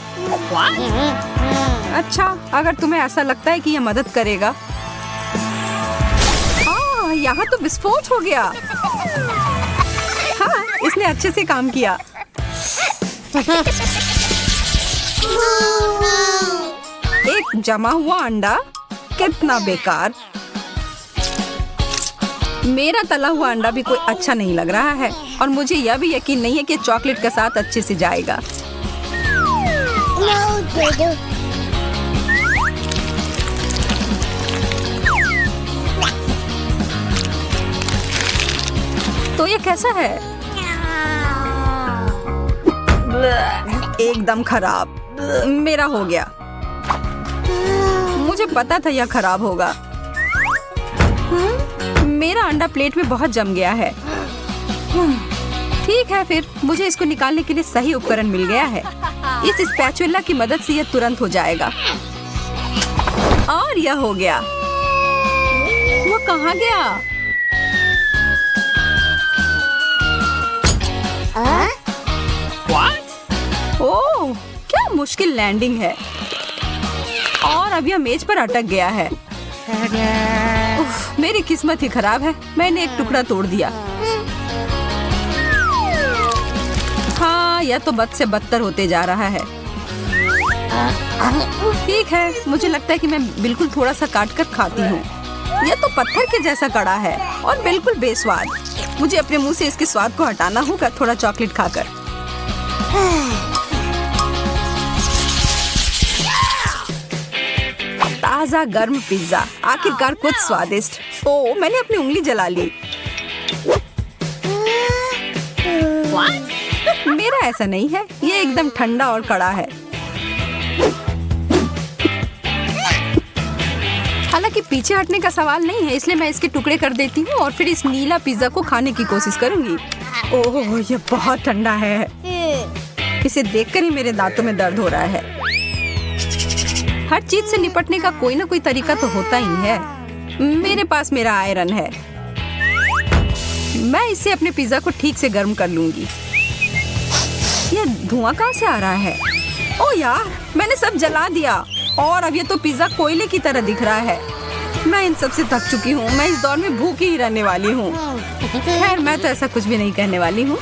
अच्छा, अगर तुम्हें ऐसा लगता है कि यह मदद करेगा। यहाँ तो विस्फोट हो गया। हाँ, इसने अच्छे से काम किया। एक जमा हुआ अंडा, कितना बेकार। मेरा तला हुआ अंडा भी कोई अच्छा नहीं लग रहा है और मुझे यह भी यकीन नहीं है कि चॉकलेट के साथ अच्छे से जाएगा। तो ये कैसा है? एकदम खराब। मेरा हो गया। मुझे पता था यह खराब होगा। मेरा अंडा प्लेट में बहुत जम गया है। ठीक है, फिर मुझे इसको निकालने के लिए सही उपकरण मिल गया है। इस स्पैचुला की मदद से यह तुरंत हो जाएगा। और यह हो गया। वो कहाँ गया? ओह, क्या मुश्किल लैंडिंग है। और अब यह मेज पर अटक गया है। उफ, मेरी किस्मत ही खराब है। मैंने एक टुकड़ा तोड़ दिया। हाँ, यह तो बद से बदतर होते जा रहा है। ठीक है, मुझे लगता है कि मैं बिल्कुल थोड़ा सा काट कर खाती हूँ। यह तो पत्थर के जैसा कड़ा है और बिल्कुल बेस्वाद। मुझे अपने मुंह से इसके स्वाद को हटाना होगा थोड़ा चॉकलेट खाकर। ताजा गर्म पिज्जा, आखिरकार कुछ स्वादिष्ट। ओह, मैंने अपनी उंगली जला ली। मेरा ऐसा नहीं है, ये एकदम ठंडा और कड़ा है। हालांकि पीछे हटने का सवाल नहीं है, इसलिए मैं इसके टुकड़े कर देती हूँ और फिर इस नीला पिज्जा को खाने की कोशिश करूंगी। ओह, ये बहुत ठंडा है। इसे देखकर ही मेरे दांतों में दर्द हो रहा है। हर चीज से निपटने का कोई ना कोई तरीका तो होता ही है। मेरे पास मेरा आयरन है। मैं इसे अपने पिज्जा को ठीक से गर्म कर लूंगी। ये धुआं कहाँ से आ रहा है? ओह यार, मैंने सब जला दिया और अब ये तो पिज्जा कोयले की तरह दिख रहा है। मैं इन सब से थक चुकी हूँ। मैं इस दौर में भूखी ही रहने वाली हूँ। खैर, मैं तो ऐसा कुछ भी नहीं कहने वाली हूँ।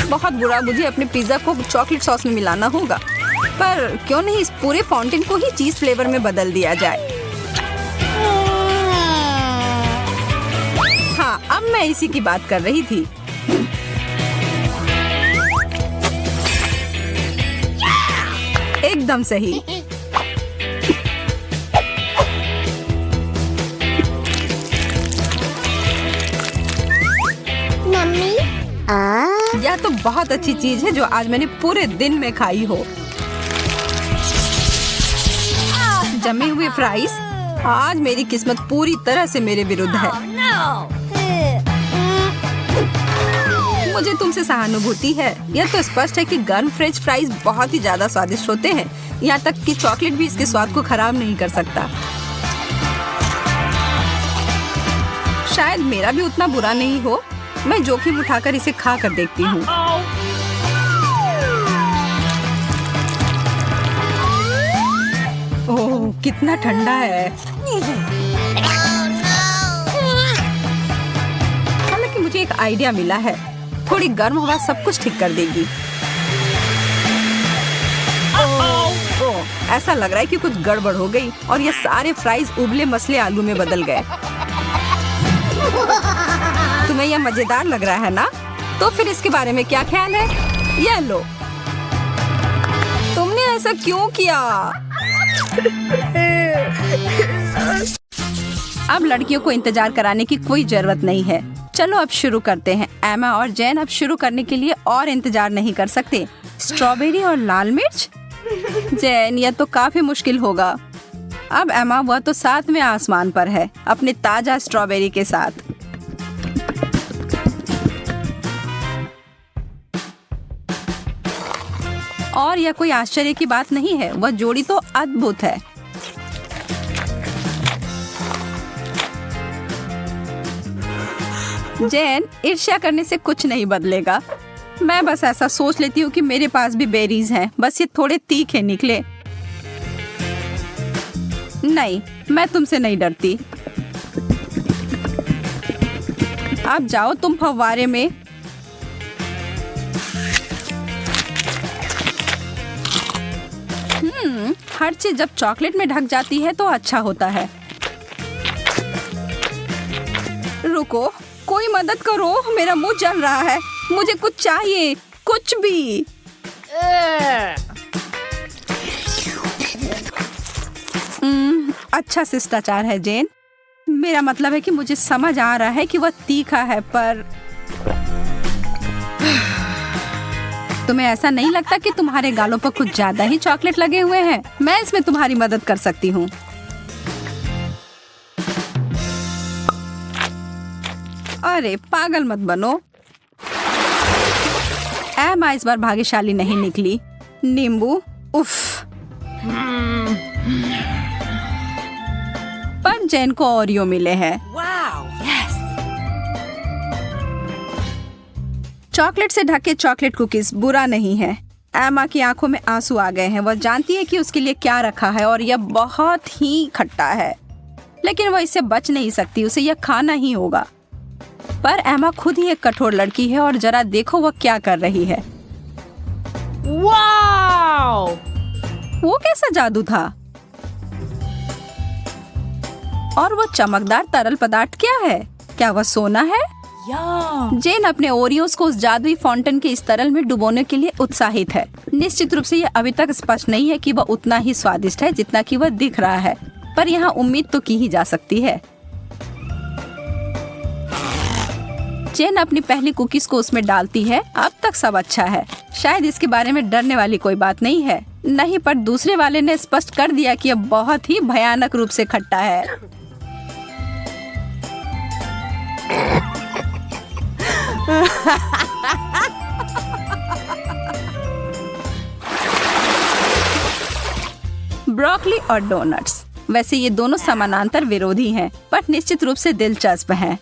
बहुत बुरा, मुझे अपने पिज्जा को चॉकलेट सॉस में मिलाना होगा। पर क्यों नहीं इस पूरे फाउंटेन को ही चीज फ्लेवर में बदल दिया जाए। हाँ, अब मैं इसी की बात कर रही थी। एकदम सही। मम्मी, यह तो बहुत अच्छी चीज है जो आज मैंने पूरे दिन में खाई हो। जमे हुए फ्राइज। आज मेरी किस्मत पूरी तरह से मेरे विरुद्ध है। मुझे तुमसे सहानुभूति है। यह तो स्पष्ट है कि गर्म फ्रेंच फ्राइज बहुत ही ज्यादा स्वादिष्ट होते हैं। यहाँ तक कि चॉकलेट भी इसके स्वाद को खराब नहीं कर सकता। शायद मेरा भी उतना बुरा नहीं हो। मैं जोखिम उठाकर इसे खा कर देखती हूँ। ओह, कितना ठंडा है। हालांकि मुझे एक आइडिया मिला है। थोड़ी गर्म हवा सब कुछ ठीक कर देगी। ओह, ऐसा लग रहा है कि कुछ गड़बड़ हो गई और ये सारे फ्राइज उबले मसले आलू में बदल गए। तुम्हें यह मजेदार लग रहा है ना? तो फिर इसके बारे में क्या ख्याल है? ये लो। तुमने ऐसा क्यों किया? अब लड़कियों को इंतजार कराने की कोई जरूरत नहीं है। चलो अब शुरू करते हैं। एमा और जैन अब शुरू करने के लिए और इंतजार नहीं कर सकते। स्ट्रॉबेरी और लाल मिर्च? जैन, यह तो काफी मुश्किल होगा। अब एमा, वह तो 7वें आसमान पर है अपने ताजा स्ट्रॉबेरी के साथ। और यह कोई आश्चर्य की बात नहीं है। वह जोड़ी तो अद्भुत है। जैन, ईर्ष्या करने से कुछ नहीं बदलेगा। मैं बस ऐसा सोच लेती हूँ कि मेरे पास भी बेरीज हैं, बस ये थोड़े तीखे निकले। नहीं, मैं तुमसे नहीं डरती। अब जाओ तुम फव्वारे में। हर चीज जब चॉकलेट में ढक जाती है तो अच्छा होता है। रुको, कोई मदद करो, मेरा मुंह जल रहा है। मुझे कुछ चाहिए, कुछ भी। अच्छा शिष्टाचार है जैन। मेरा मतलब है कि मुझे समझ आ रहा है कि वह तीखा है, पर तुम्हें ऐसा नहीं लगता कि तुम्हारे गालों पर कुछ ज्यादा ही चॉकलेट लगे हुए हैं? मैं इसमें तुम्हारी मदद कर सकती हूँ। अरे पागल मत बनो। एमा इस बार भाग्यशाली नहीं निकली। नींबू, उफ। पर जेन को ओरियो मिले हैं। Wow. Yes. चॉकलेट से ढके चॉकलेट कुकीज बुरा नहीं है। एमा की आंखों में आंसू आ गए हैं। वह जानती है कि उसके लिए क्या रखा है और यह बहुत ही खट्टा है, लेकिन वह इससे बच नहीं सकती। उसे यह खाना ही होगा। पर एमा खुद ही एक कठोर लड़की है और जरा देखो वह क्या कर रही है। Wow. वो कैसा जादू था? और वो चमकदार तरल पदार्थ क्या है? क्या वह सोना है? Yum. जेन अपने ओरियोस को उस जादुई फाउंटेन के इस तरल में डुबोने के लिए उत्साहित है। निश्चित रूप से यह अभी तक स्पष्ट नहीं है कि वह उतना ही स्वादिष्ट है जितना कि वह दिख रहा है, पर यहाँ उम्मीद तो की ही जा सकती है। जेन अपनी पहली कुकीज को उसमें डालती है। अब तक सब अच्छा है। शायद इसके बारे में डरने वाली कोई बात नहीं है। नहीं, पर दूसरे वाले ने स्पष्ट कर दिया कि यह बहुत ही भयानक रूप से खट्टा है। ब्रोकली और डोनट्स। वैसे ये दोनों समानांतर विरोधी हैं, पर निश्चित रूप से दिलचस्प हैं।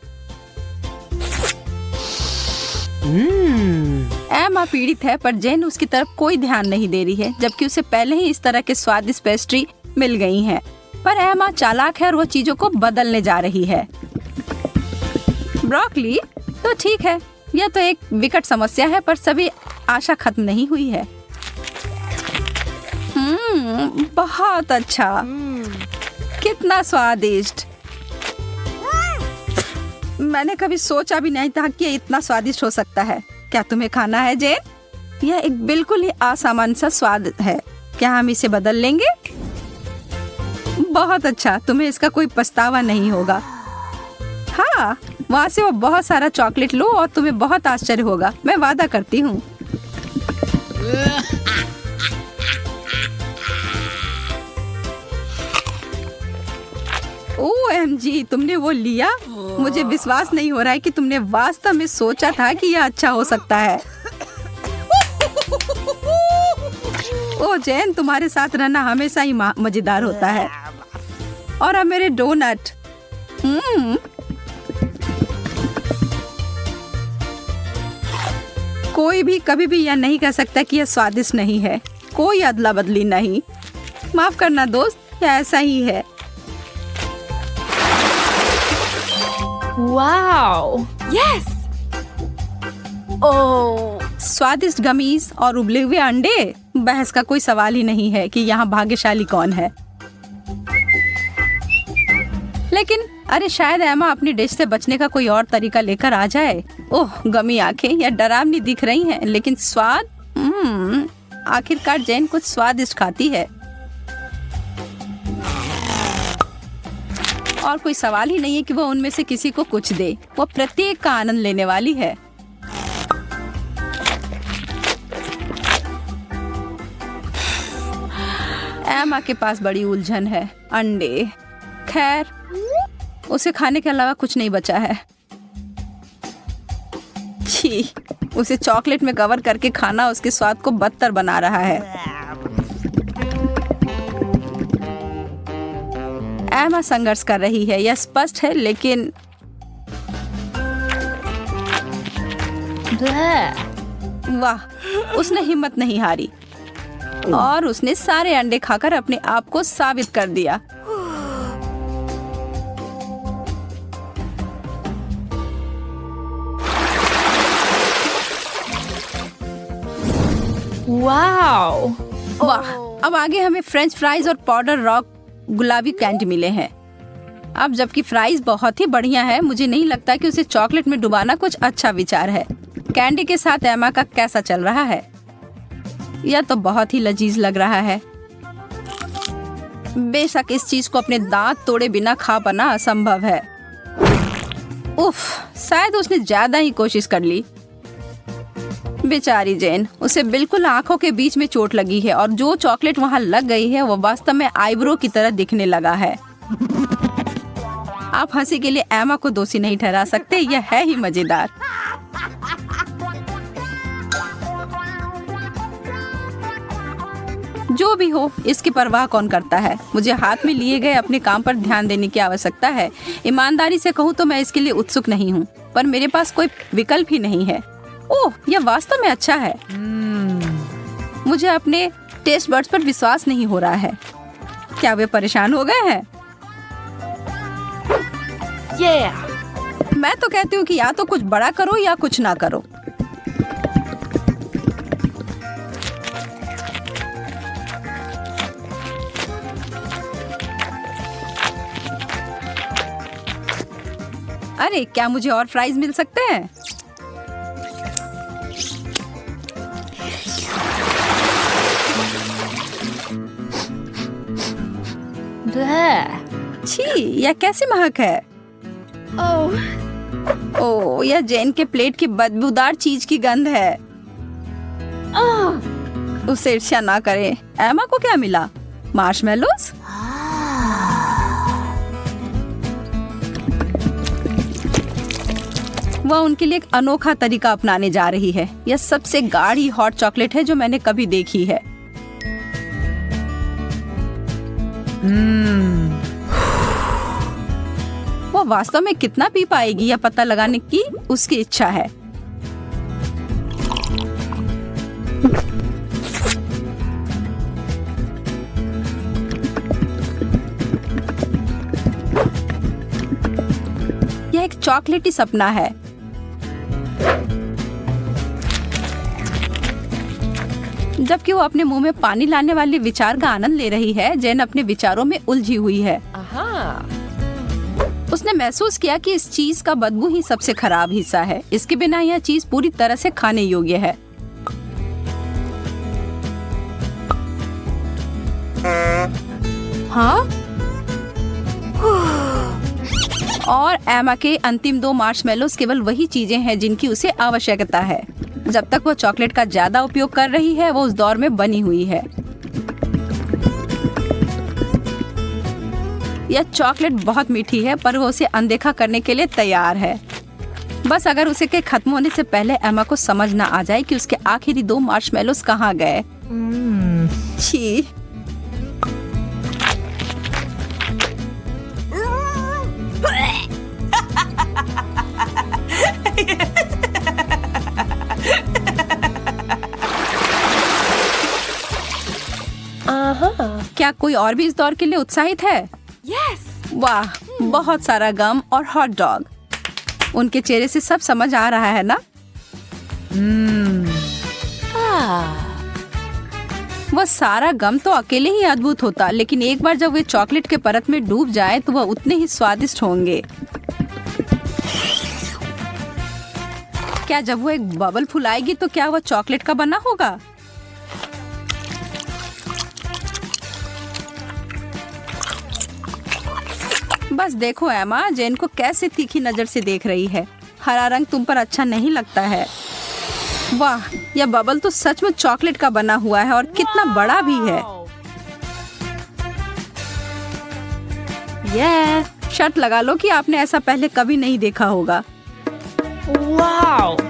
एमा पीड़ित है, पर जेन उसकी तरफ कोई ध्यान नहीं दे रही है, जबकि उसे पहले ही इस तरह के स्वादिष्ट पेस्ट्री मिल गई हैं। पर एमा चालाक है और वो चीजों को बदलने जा रही है। ब्रोकली तो ठीक है, यह तो एक विकट समस्या है, पर सभी आशा खत्म नहीं हुई है। बहुत अच्छा। कितना स्वादिष्ट। मैंने कभी सोचा भी नहीं था कि ये इतना स्वादिष्ट हो सकता है। क्या तुम्हें खाना है जेन? यह एक बिल्कुल ही असामान्य सा स्वाद है। क्या हम इसे बदल लेंगे? बहुत अच्छा, तुम्हें इसका कोई पछतावा नहीं होगा। हाँ, वहाँ से वो बहुत सारा चॉकलेट लो और तुम्हें बहुत आश्चर्य होगा, मैं वादा करती हूँ। OMG, तुमने वो लिया? मुझे विश्वास नहीं हो रहा है कि तुमने वास्तव में सोचा था कि यह अच्छा हो सकता है। ओ जैन, तुम्हारे साथ रहना हमेशा ही मजेदार होता है। और अब मेरे डोनट। कोई भी कभी भी यह नहीं कह सकता कि यह स्वादिष्ट नहीं है। कोई अदला बदली नहीं। माफ करना दोस्त, यह ऐसा ही है। Wow. Yes. Oh. स्वादिष्ट गमीज और उबले हुए अंडे। बहस का कोई सवाल ही नहीं है कि यहाँ भाग्यशाली कौन है। लेकिन अरे शायद एमा अपनी डिश से बचने का कोई और तरीका लेकर आ जाए। ओह गमी आंखें, यह डरावनी दिख रही हैं, लेकिन स्वाद। आखिरकार जैन कुछ स्वादिष्ट खाती है। और कोई सवाल ही नहीं है कि वो उनमें से किसी को कुछ दे। वो प्रत्येक का आनंद लेने वाली है। एमा के पास बड़ी उलझन है। अंडे, खैर उसे खाने के अलावा कुछ नहीं बचा है। छी, उसे चॉकलेट में कवर करके खाना उसके स्वाद को बदतर बना रहा है। एमा संघर्ष कर रही है, यह स्पष्ट है, लेकिन वाह, उसने हिम्मत नहीं हारी और उसने सारे अंडे खाकर अपने आप को साबित कर दिया। वाओ। वाह, अब आगे हमें फ्रेंच फ्राइज और पाउडर रॉक गुलाबी कैंडी मिले हैं। अब जबकि फ्राइज बहुत ही बढ़िया है, मुझे नहीं लगता कि उसे चॉकलेट में डुबाना कुछ अच्छा विचार है। कैंडी के साथ एमा का कैसा चल रहा है? यह तो बहुत ही लजीज लग रहा है। बेशक इस चीज को अपने दांत तोड़े बिना खा पाना असंभव है। उफ, शायद उसने ज्यादा ही कोशिश कर ली। बेचारी जेन, उसे बिल्कुल आंखों के बीच में चोट लगी है और जो चॉकलेट वहाँ लग गई है वो वास्तव में आईब्रो की तरह दिखने लगा है। आप हंसी के लिए एमा को दोषी नहीं ठहरा सकते, यह है ही मजेदार। जो भी हो, इसकी परवाह कौन करता है। मुझे हाथ में लिए गए अपने काम पर ध्यान देने की आवश्यकता है। ईमानदारी से कहूँ तो मैं इसके लिए उत्सुक नहीं हूँ, पर मेरे पास कोई विकल्प ही नहीं है। ओह, यह वास्तव में अच्छा है। मुझे अपने टेस्ट बड्स पर विश्वास नहीं हो रहा है। क्या वे परेशान हो गए हैं? Yeah. मैं तो कहती हूँ कि या तो कुछ बड़ा करो या कुछ ना करो। अरे, क्या मुझे और फ्राइज मिल सकते हैं? Bleh. छी, यह कैसी महक है? ओह, यह जेन के प्लेट की बदबूदार चीज की गंध है। उसे ईर्ष्या ना करें। एमा को क्या मिला? मार्शमेलोस? वह उनके लिए एक अनोखा तरीका अपनाने जा रही है। यह सबसे गाढ़ी हॉट चॉकलेट है जो मैंने कभी देखी है। वह वास्तव में कितना पी पाएगी यह पता लगाने की उसकी इच्छा है। यह एक चॉकलेटी सपना है। जबकि वो अपने मुंह में पानी लाने वाले विचार का आनंद ले रही है, जेन अपने विचारों में उलझी हुई है। उसने महसूस किया कि इस चीज का बदबू ही सबसे खराब हिस्सा है। इसके बिना यह चीज पूरी तरह से खाने योग्य है। हाँ? और एमा के अंतिम 2 मार्शमेलोस केवल वही चीजें हैं जिनकी उसे आवश्यकता है। जब तक वो चॉकलेट का ज्यादा उपयोग कर रही है, वो उस दौर में बनी हुई है। यह चॉकलेट बहुत मीठी है, पर वो उसे अनदेखा करने के लिए तैयार है। बस अगर उसे के खत्म होने से पहले एमा को समझ ना आ जाए कि उसके आखिरी 2 मार्शमेलोस कहाँ गए। छी। क्या कोई और भी इस दौर के लिए उत्साहित है? Yes. वाह, बहुत सारा गम और हॉट डॉग। उनके चेहरे से सब समझ आ रहा है ना? वह सारा गम तो अकेले ही अद्भुत होता, लेकिन एक बार जब वे चॉकलेट के परत में डूब जाए तो वह उतने ही स्वादिष्ट होंगे। क्या जब वो एक बबल फुलाएगी तो क्या वह चॉकलेट का बना होगा? बस देखो एमा, जेन को कैसे तीखी नजर से देख रही है। हरा रंग तुम पर अच्छा नहीं लगता है। वाह, यह बबल तो सच में चॉकलेट का बना हुआ है और कितना बड़ा भी है। शर्त लगा लो कि आपने ऐसा पहले कभी नहीं देखा होगा। Wow.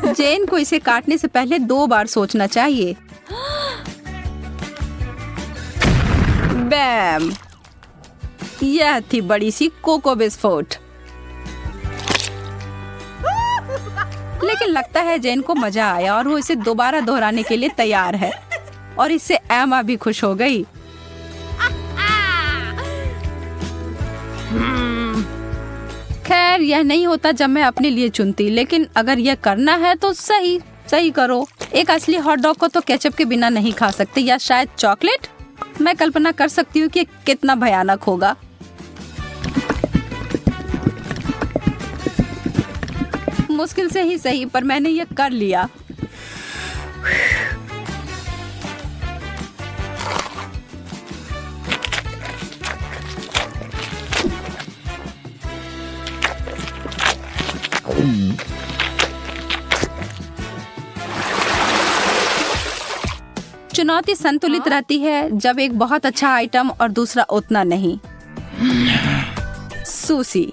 जेन को इसे काटने से पहले 2 बार सोचना चाहिए। बैम, यह थी बड़ी सी कोको बिस्कुट। लेकिन लगता है जेन को मजा आया और वो इसे दोबारा दोहराने के लिए तैयार है। और इससे एमा भी खुश हो गई। खैर, यह नहीं होता जब मैं अपने लिए चुनती, लेकिन अगर यह करना है तो सही सही करो। एक असली हॉट डॉग को तो केचप के बिना नहीं खा सकते, या शायद चॉकलेट। मैं कल्पना कर सकती हूँ कि कितना भयानक होगा। मुश्किल से ही सही, पर मैंने यह कर लिया। चुनौती संतुलित रहती है जब एक बहुत अच्छा आइटम और दूसरा उतना नहीं। सुशी,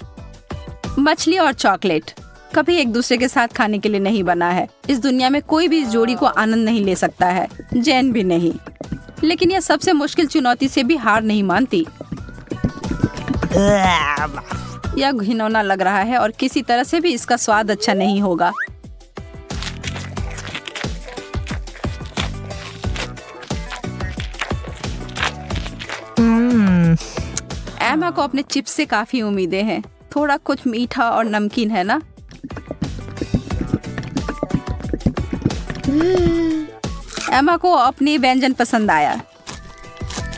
मछली और चॉकलेट कभी एक दूसरे के साथ खाने के लिए नहीं बना है। इस दुनिया में कोई भी इस जोड़ी को आनंद नहीं ले सकता है, जैन भी नहीं। लेकिन यह सबसे मुश्किल चुनौती से भी हार नहीं मानती। यह घिनौना लग रहा है और किसी तरह से भी इसका स्वाद अच्छा नहीं होगा। एमा को अपने चिप्स से काफी उम्मीदें हैं। थोड़ा कुछ मीठा और नमकीन है ना? एमा को अपनी व्यंजन पसंद आया।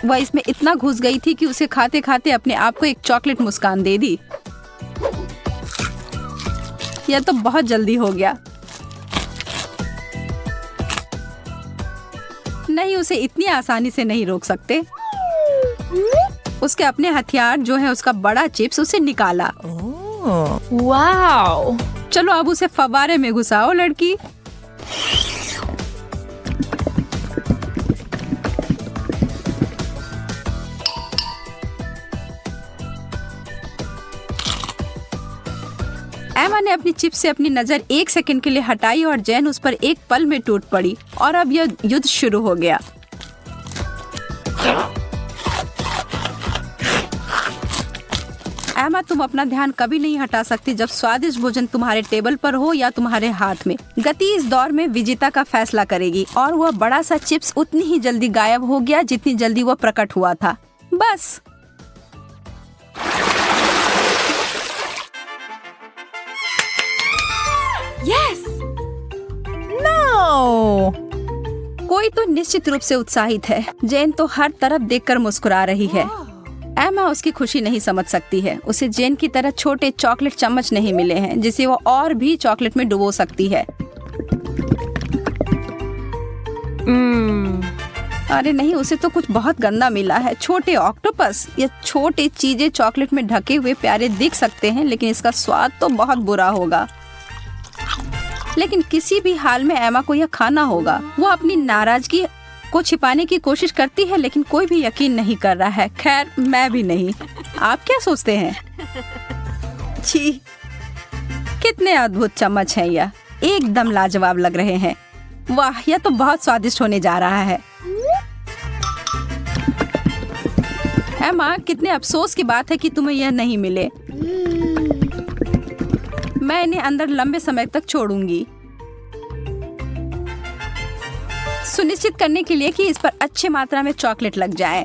वह इसमें इतना घुस गई थी कि उसे खाते खाते अपने आप को एक चॉकलेट मुस्कान दे दी। यह तो बहुत जल्दी हो गया। नहीं, उसे इतनी आसानी से नहीं रोक सकते। उसके अपने हथियार जो है उसका बड़ा चिप्स उसे निकाला। वाओ! चलो अब उसे फव्वारे में घुसाओ लड़की। एमा ने अपनी चिप्स से अपनी नजर एक सेकंड के लिए हटाई और जैन उस पर एक पल में टूट पड़ी और अब यह युद्ध शुरू हो गया। एमा, तुम अपना ध्यान कभी नहीं हटा सकती जब स्वादिष्ट भोजन तुम्हारे टेबल पर हो या तुम्हारे हाथ में। गति इस दौर में विजेता का फैसला करेगी और वह बड़ा सा चिप्स उतनी ही जल्दी गायब हो गया जितनी जल्दी वह प्रकट हुआ था। बस यस! नो! कोई तो निश्चित रूप से उत्साहित है। जेन तो हर तरफ देखकर मुस्कुरा रही है। एमा उसकी खुशी नहीं समझ सकती है। उसे जेन की तरह छोटे चॉकलेट चम्मच नहीं मिले हैं जिसे वो और भी चॉकलेट में डुबो सकती है। अरे नहीं, उसे तो कुछ बहुत गंदा मिला है। छोटे ऑक्टोपस या छोटे चीजें चॉकलेट में ढके हुए प्यारे दिख सकते हैं, लेकिन इसका स्वाद तो बहुत बुरा होगा। लेकिन किसी भी हाल में एमा को यह खाना होगा। वो अपनी नाराजगी को छिपाने की कोशिश करती है, लेकिन कोई भी यकीन नहीं कर रहा है। खैर, मैं भी नहीं। आप क्या सोचते हैं? छी, कितने अद्भुत चम्मच हैं यह। एकदम लाजवाब लग रहे हैं। वाह, यह तो बहुत स्वादिष्ट होने जा रहा है। एमा, कितने अफसोस की बात है कि तुम्हें यह नहीं मिले। मैं इन्हें अंदर लंबे समय तक छोड़ूंगी, सुनिश्चित करने के लिए कि इस पर अच्छी मात्रा में चॉकलेट लग जाए।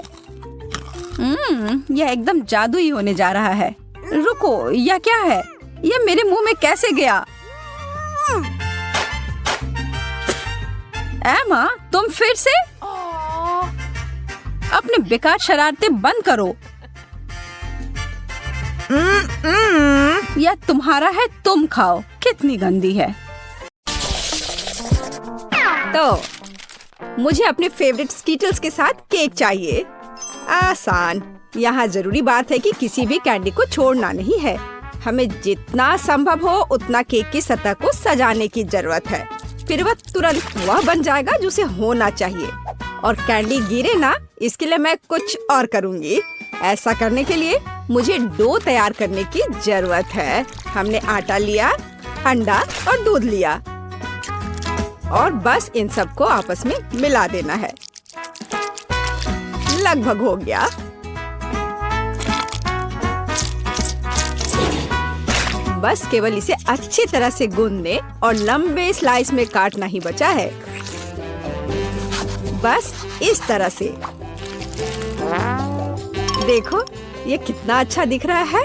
यह एकदम जादुई होने जा रहा है। रुको, यह क्या है? यह मेरे मुंह में कैसे गया? एमा, तुम फिर से? अपने बेकार शरारतें बंद करो। यह तुम्हारा है, तुम खाओ। कितनी गंदी है। तो मुझे अपने फेवरेट स्कीटल्स के साथ केक चाहिए। आसान। यहाँ जरूरी बात है कि किसी भी कैंडी को छोड़ना नहीं है। हमें जितना संभव हो उतना केक की सतह को सजाने की जरूरत है। फिर वह तुरंत वह बन जाएगा जो उसे होना चाहिए। और कैंडी गिरे ना, इसके लिए मैं कुछ और करूँगी। ऐसा करने के लिए मुझे डो तैयार करने की जरूरत है। हमने आटा लिया, अंडा और दूध लिया और बस इन सबको आपस में मिला देना है। लगभग हो गया। बस केवल इसे अच्छी तरह से गूंदने और लंबे स्लाइस में काटना ही बचा है। बस इस तरह से। देखो, ये कितना अच्छा दिख रहा है।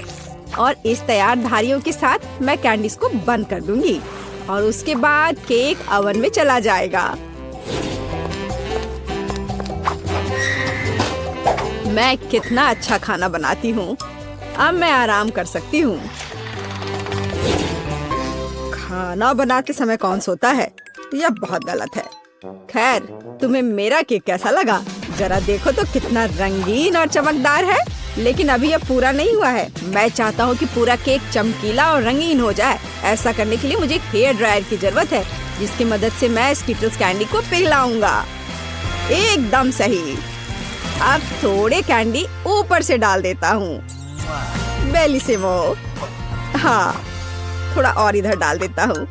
और इस तैयार धारियों के साथ मैं कैंडीज को बंद कर दूंगी और उसके बाद केक ओवन में चला जाएगा। मैं कितना अच्छा खाना बनाती हूँ। अब मैं आराम कर सकती हूँ। खाना बनाते समय कौन सोता है? यह बहुत गलत है। खैर, तुम्हें मेरा केक कैसा लगा? जरा देखो तो कितना रंगीन और चमकदार है। लेकिन अभी यह पूरा नहीं हुआ है। मैं चाहता हूँ कि पूरा केक चमकीला और रंगीन हो जाए। ऐसा करने के लिए मुझे एक हेयर ड्रायर की जरूरत है, जिसकी मदद से मैं स्कीटल्स कैंडी को पिघलाऊंगा। एकदम सही। अब थोड़े कैंडी ऊपर से डाल देता हूँ। बेलिसिमो। हाँ, थोड़ा और इधर डाल देता हूँ।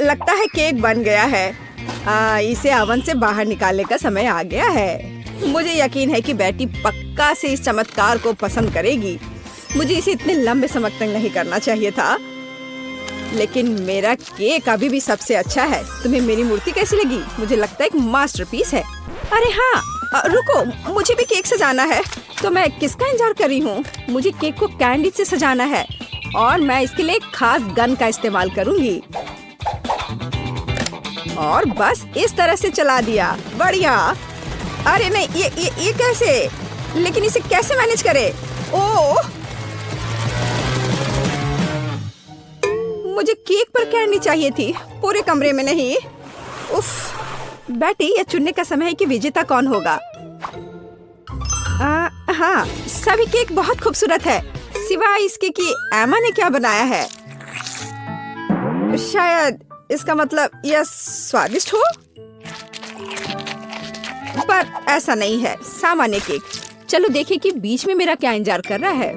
लगता है केक बन गया है। इसे ओवन से बाहर निकालने का समय आ गया है। मुझे यकीन है कि बेटी पक्का से इस चमत्कार को पसंद करेगी। मुझे इसे इतने लंबे समय तक नहीं करना चाहिए था, लेकिन मेरा केक अभी भी सबसे अच्छा है। तुम्हें मेरी मूर्ति कैसी लगी? मुझे लगता है एक मास्टरपीस है। अरे हाँ, रुको, मुझे भी केक सजाना है। तो मैं किसका इंतजार कर रही हूँ? मुझे केक को कैंडी से सजाना है और मैं इसके लिए एक खास गन का इस्तेमाल करूँगी। और बस इस तरह से चला दिया। बढ़िया। अरे नहीं, ये कैसे? लेकिन इसे कैसे मैनेज करे? ओह, मुझे केक पर कैंडी चाहिए थी, पूरे कमरे में नहीं। उफ, बेटी, यह चुनने का समय है कि विजेता कौन होगा। हाँ, सभी केक बहुत खूबसूरत है, सिवाय इसके कि एमा ने क्या बनाया है। शायद इसका मतलब यह स्वादिष्ट हो, पर ऐसा नहीं है। सामान्य केक। चलो देखें कि बीच में मेरा क्या इंतजार कर रहा है।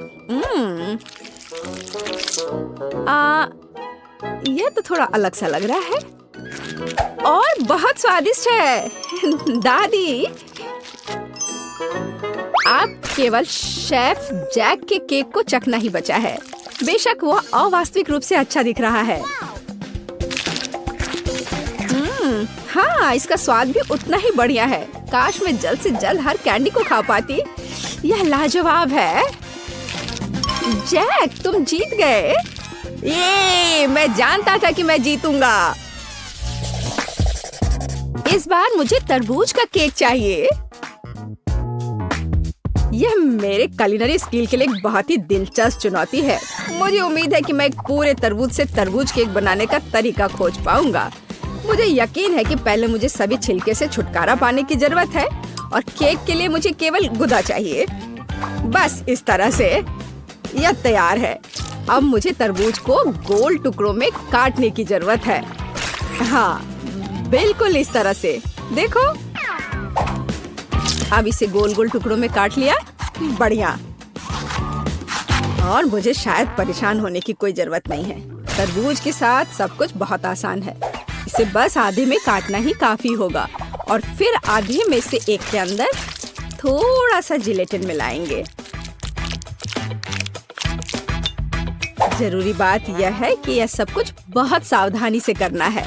यह तो थोड़ा अलग सा लग रहा है और बहुत स्वादिष्ट है। दादी, आप केवल शेफ जैक के केक को चखना ही बचा है। बेशक वह अवास्तविक रूप से अच्छा दिख रहा है। हाँ, इसका स्वाद भी उतना ही बढ़िया है। काश मैं जल्द से जल्द हर कैंडी को खा पाती। यह लाजवाब है। जैक, तुम जीत गए। ये मैं जानता था कि मैं जीतूंगा। इस बार मुझे तरबूज का केक चाहिए। यह मेरे कुलिनरी स्किल के लिए एक बहुत ही दिलचस्प चुनौती है। मुझे उम्मीद है कि मैं एक पूरे तरबूज से तरबूज केक बनाने का तरीका खोज पाऊंगा। मुझे यकीन है कि पहले मुझे सभी छिलके से छुटकारा पाने की जरूरत है और केक के लिए मुझे केवल गुदा चाहिए। बस इस तरह से यह तैयार है। अब मुझे तरबूज को गोल टुकड़ों में काटने की जरूरत है। हाँ, बिल्कुल इस तरह से। देखो, अब इसे गोल गोल टुकड़ों में काट लिया। बढ़िया। और मुझे शायद परेशान होने की कोई जरूरत नहीं है। तरबूज के साथ सब कुछ बहुत आसान है। इसे बस आधे में काटना ही काफी होगा और फिर आधे में से एक के अंदर थोड़ा सा जिलेटिन मिलाएंगे। जरूरी बात यह है कि यह सब कुछ बहुत सावधानी से करना है।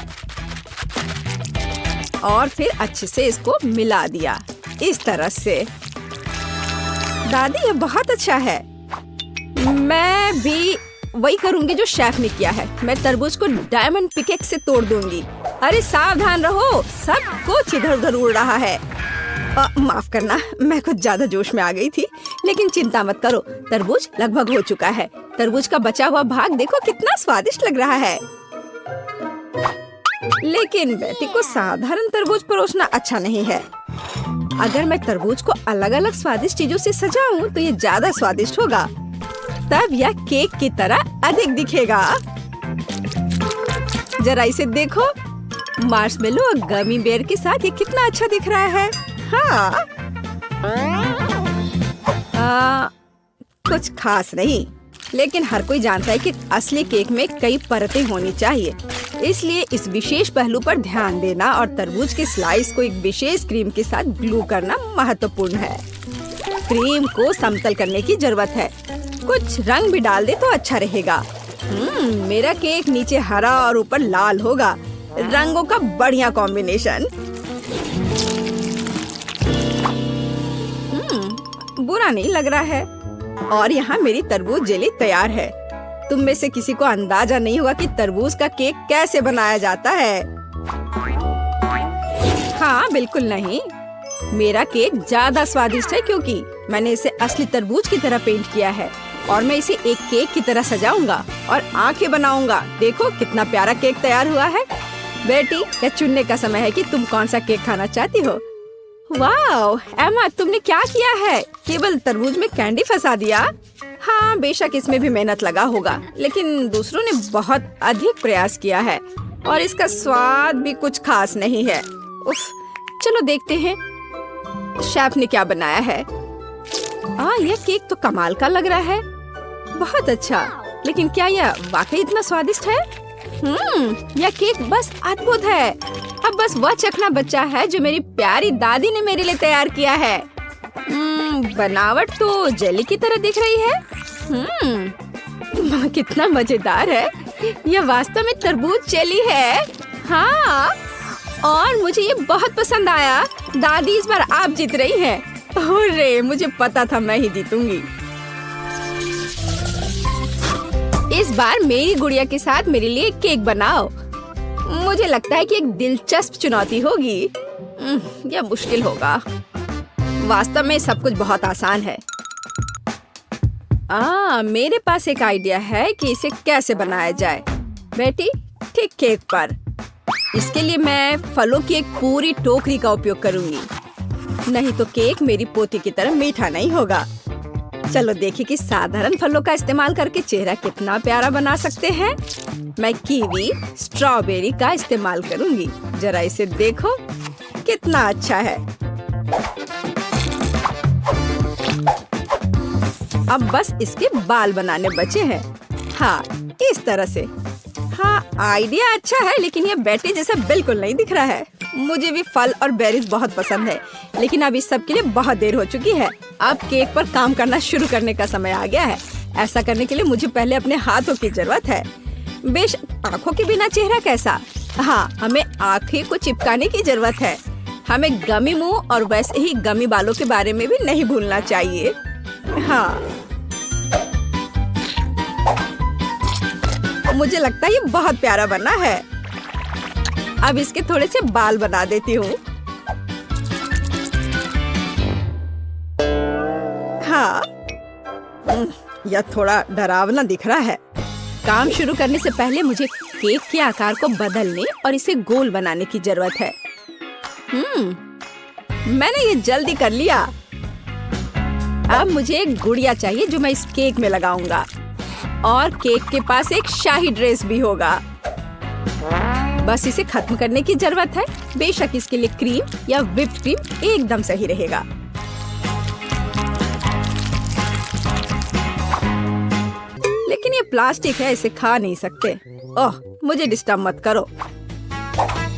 और फिर अच्छे से इसको मिला दिया इस तरह से। दादी, यह बहुत अच्छा है। मैं भी वही करूंगी जो शेफ ने किया है। मैं तरबूज को डायमंड पिकेक से तोड़ दूंगी। अरे सावधान रहो, सब कुछ इधर उधर उड़ रहा है। माफ करना, मैं कुछ ज्यादा जोश में आ गई थी। लेकिन चिंता मत करो, तरबूज लगभग हो चुका है। तरबूज का बचा हुआ भाग देखो कितना स्वादिष्ट लग रहा है। लेकिन बेटी को साधारण तरबूज परोसना अच्छा नहीं है। अगर मैं तरबूज को अलग अलग स्वादिष्ट चीजों से सजाऊं तो ये ज्यादा स्वादिष्ट होगा। तब यह केक की तरह अधिक दिखेगा। जरा इसे देखो, मार्शमेलो और गमी बेयर के साथ ये कितना अच्छा दिख रहा है। हाँ, कुछ खास नहीं, लेकिन हर कोई जानता है कि असली केक में कई परतें होनी चाहिए। इसलिए इस विशेष पहलू पर ध्यान देना और तरबूज के स्लाइस को एक विशेष क्रीम के साथ ग्लू करना महत्वपूर्ण है। क्रीम को समतल करने की जरूरत है। कुछ रंग भी डाल दे तो अच्छा रहेगा। मेरा केक नीचे हरा और ऊपर लाल होगा। रंगों का बढ़िया कॉम्बिनेशन। बुरा नहीं लग रहा है। और यहाँ मेरी तरबूज जेली तैयार है। तुम में से किसी को अंदाजा नहीं होगा कि तरबूज का केक कैसे बनाया जाता है। हाँ, बिल्कुल नहीं। मेरा केक ज्यादा स्वादिष्ट है क्योंकि मैंने इसे असली तरबूज की तरह पेंट किया है और मैं इसे एक केक की तरह सजाऊंगा और आंखें बनाऊंगा। देखो कितना प्यारा केक तैयार हुआ है। बेटी, यह चुनने का समय है कि तुम कौन सा केक खाना चाहती हो। वाह एमा, तुमने क्या किया है? केवल तरबूज में कैंडी फंसा दिया। हाँ, बेशक इसमें भी मेहनत लगा होगा, लेकिन दूसरों ने बहुत अधिक प्रयास किया है। और इसका स्वाद भी कुछ खास नहीं है। उफ, चलो देखते हैं शेफ ने क्या बनाया है। यह केक तो कमाल का लग रहा है, बहुत अच्छा। लेकिन क्या यह वाकई इतना स्वादिष्ट है? यह केक बस अद्भुत है। अब बस वह चखना बचा है जो मेरी प्यारी दादी ने मेरे लिए तैयार किया है। बनावट तो जेली की तरह दिख रही है। कितना मजेदार है। यह वास्तव में तरबूज जेली है। हाँ, और मुझे ये बहुत पसंद आया। दादी, इस बार आप जीत रही हैं। अरे, मुझे पता था मैं ही जीतूंगी। इस बार मेरी गुड़िया के साथ मेरे लिए केक बनाओ। मुझे लगता है कि एक दिलचस्प चुनौती होगी। यह मुश्किल होगा। वास्तव में सब कुछ बहुत आसान है। मेरे पास एक आइडिया है कि इसे कैसे बनाया जाए। बेटी, ठीक केक पर। इसके लिए मैं फलों की एक पूरी टोकरी का उपयोग करूंगी। नहीं तो केक मेरी पोती की तरह मीठा नहीं होगा। चलो देखिए कि साधारण फलों का इस्तेमाल करके चेहरा कितना प्यारा बना सकते हैं। मैं कीवी, स्ट्रॉबेरी का इस्तेमाल करूंगी। जरा इसे देखो, कितना अच्छा है। अब बस इसके बाल बनाने बचे हैं। हाँ, इस तरह से। हाँ, आइडिया अच्छा है, लेकिन ये बैटे जैसा बिल्कुल नहीं दिख रहा है। मुझे भी फल और बेरीज बहुत पसंद है, लेकिन अब इस सब के लिए बहुत देर हो चुकी है। अब केक पर काम करना शुरू करने का समय आ गया है। ऐसा करने के लिए मुझे पहले अपने हाथों की जरूरत है। बेशक आँखों के बिना चेहरा कैसा। हाँ, हमें आँखें को चिपकाने की जरूरत है। हमें गमी मुंह और वैसे ही गमी बालों के बारे में भी नहीं भूलना चाहिए। हाँ, मुझे लगता है ये बहुत प्यारा बना है। अब इसके थोड़े से बाल बना देती हूँ। हाँ, यह थोड़ा डरावना दिख रहा है। काम शुरू करने से पहले मुझे केक के आकार को बदलने और इसे गोल बनाने की जरूरत है। मैंने ये जल्दी कर लिया। अब मुझे एक गुड़िया चाहिए जो मैं इस केक में लगाऊंगा, और केक के पास एक शाही ड्रेस भी होगा। बस इसे खत्म करने की जरूरत है। बेशक इसके लिए क्रीम या व्हिप्ड क्रीम एकदम सही रहेगा। लेकिन ये प्लास्टिक है, इसे खा नहीं सकते। ओह, मुझे डिस्टर्ब मत करो।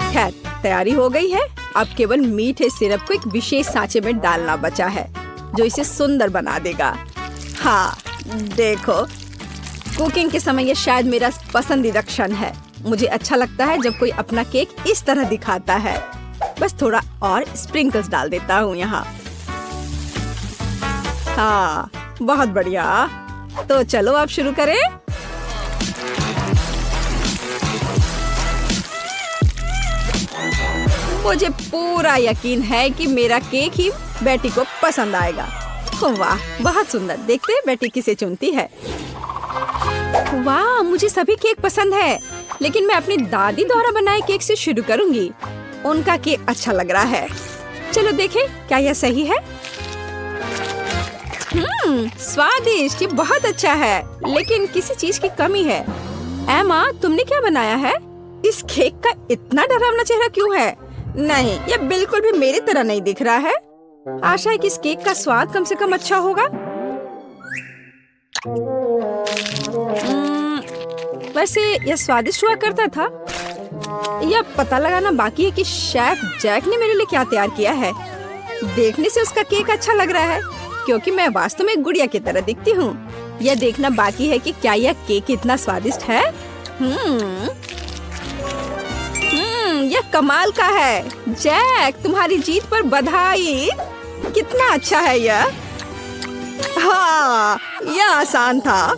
खैर, तैयारी हो गई है। अब केवल मीठे सिरप को एक विशेष सांचे में डालना बचा है, जो इसे सुंदर बना देगा। हाँ, देखो, कुकिंग के समय ये शायद मेरा पसंदीदा क्षण है। मुझे अच्छा लगता है जब कोई अपना केक इस तरह दिखाता है। बस थोड़ा और स्प्रिंकल्स डाल देता हूँ यहाँ। हाँ, बहुत बढ़िया। तो चलो अब शुरू करें। मुझे पूरा यकीन है कि मेरा केक ही बेटी को पसंद आएगा। वाह, बहुत सुंदर। देखते हैं बेटी किसे चुनती है। वाह, मुझे सभी केक पसंद है, लेकिन मैं अपनी दादी द्वारा बनाए केक से शुरू करूंगी। उनका केक अच्छा लग रहा है। चलो देखें क्या यह सही है। स्वादिष्ट, ये बहुत अच्छा है, लेकिन किसी चीज की कमी है। एमा, तुमने क्या बनाया है? इस केक का इतना डरावना चेहरा क्यों है? नहीं, यह बिल्कुल भी मेरी तरह नहीं दिख रहा है। आशा है कि इस केक का स्वाद कम से कम अच्छा होगा। वैसे यह स्वादिष्ट हुआ करता था। यह पता लगाना बाकी है कि शेफ जैक ने मेरे लिए क्या तैयार किया है। देखने से उसका केक अच्छा लग रहा है, क्योंकि मैं वास्तव में गुड़िया की तरह दिखती हूँ। यह देखना बाकी है कि क्या यह केक इतना स्वादिष्ट है। यह कमाल का है। जैक, तुम्हारी जीत पर बधाई। कितना अच्छा है यह। हाँ, यह आसान था।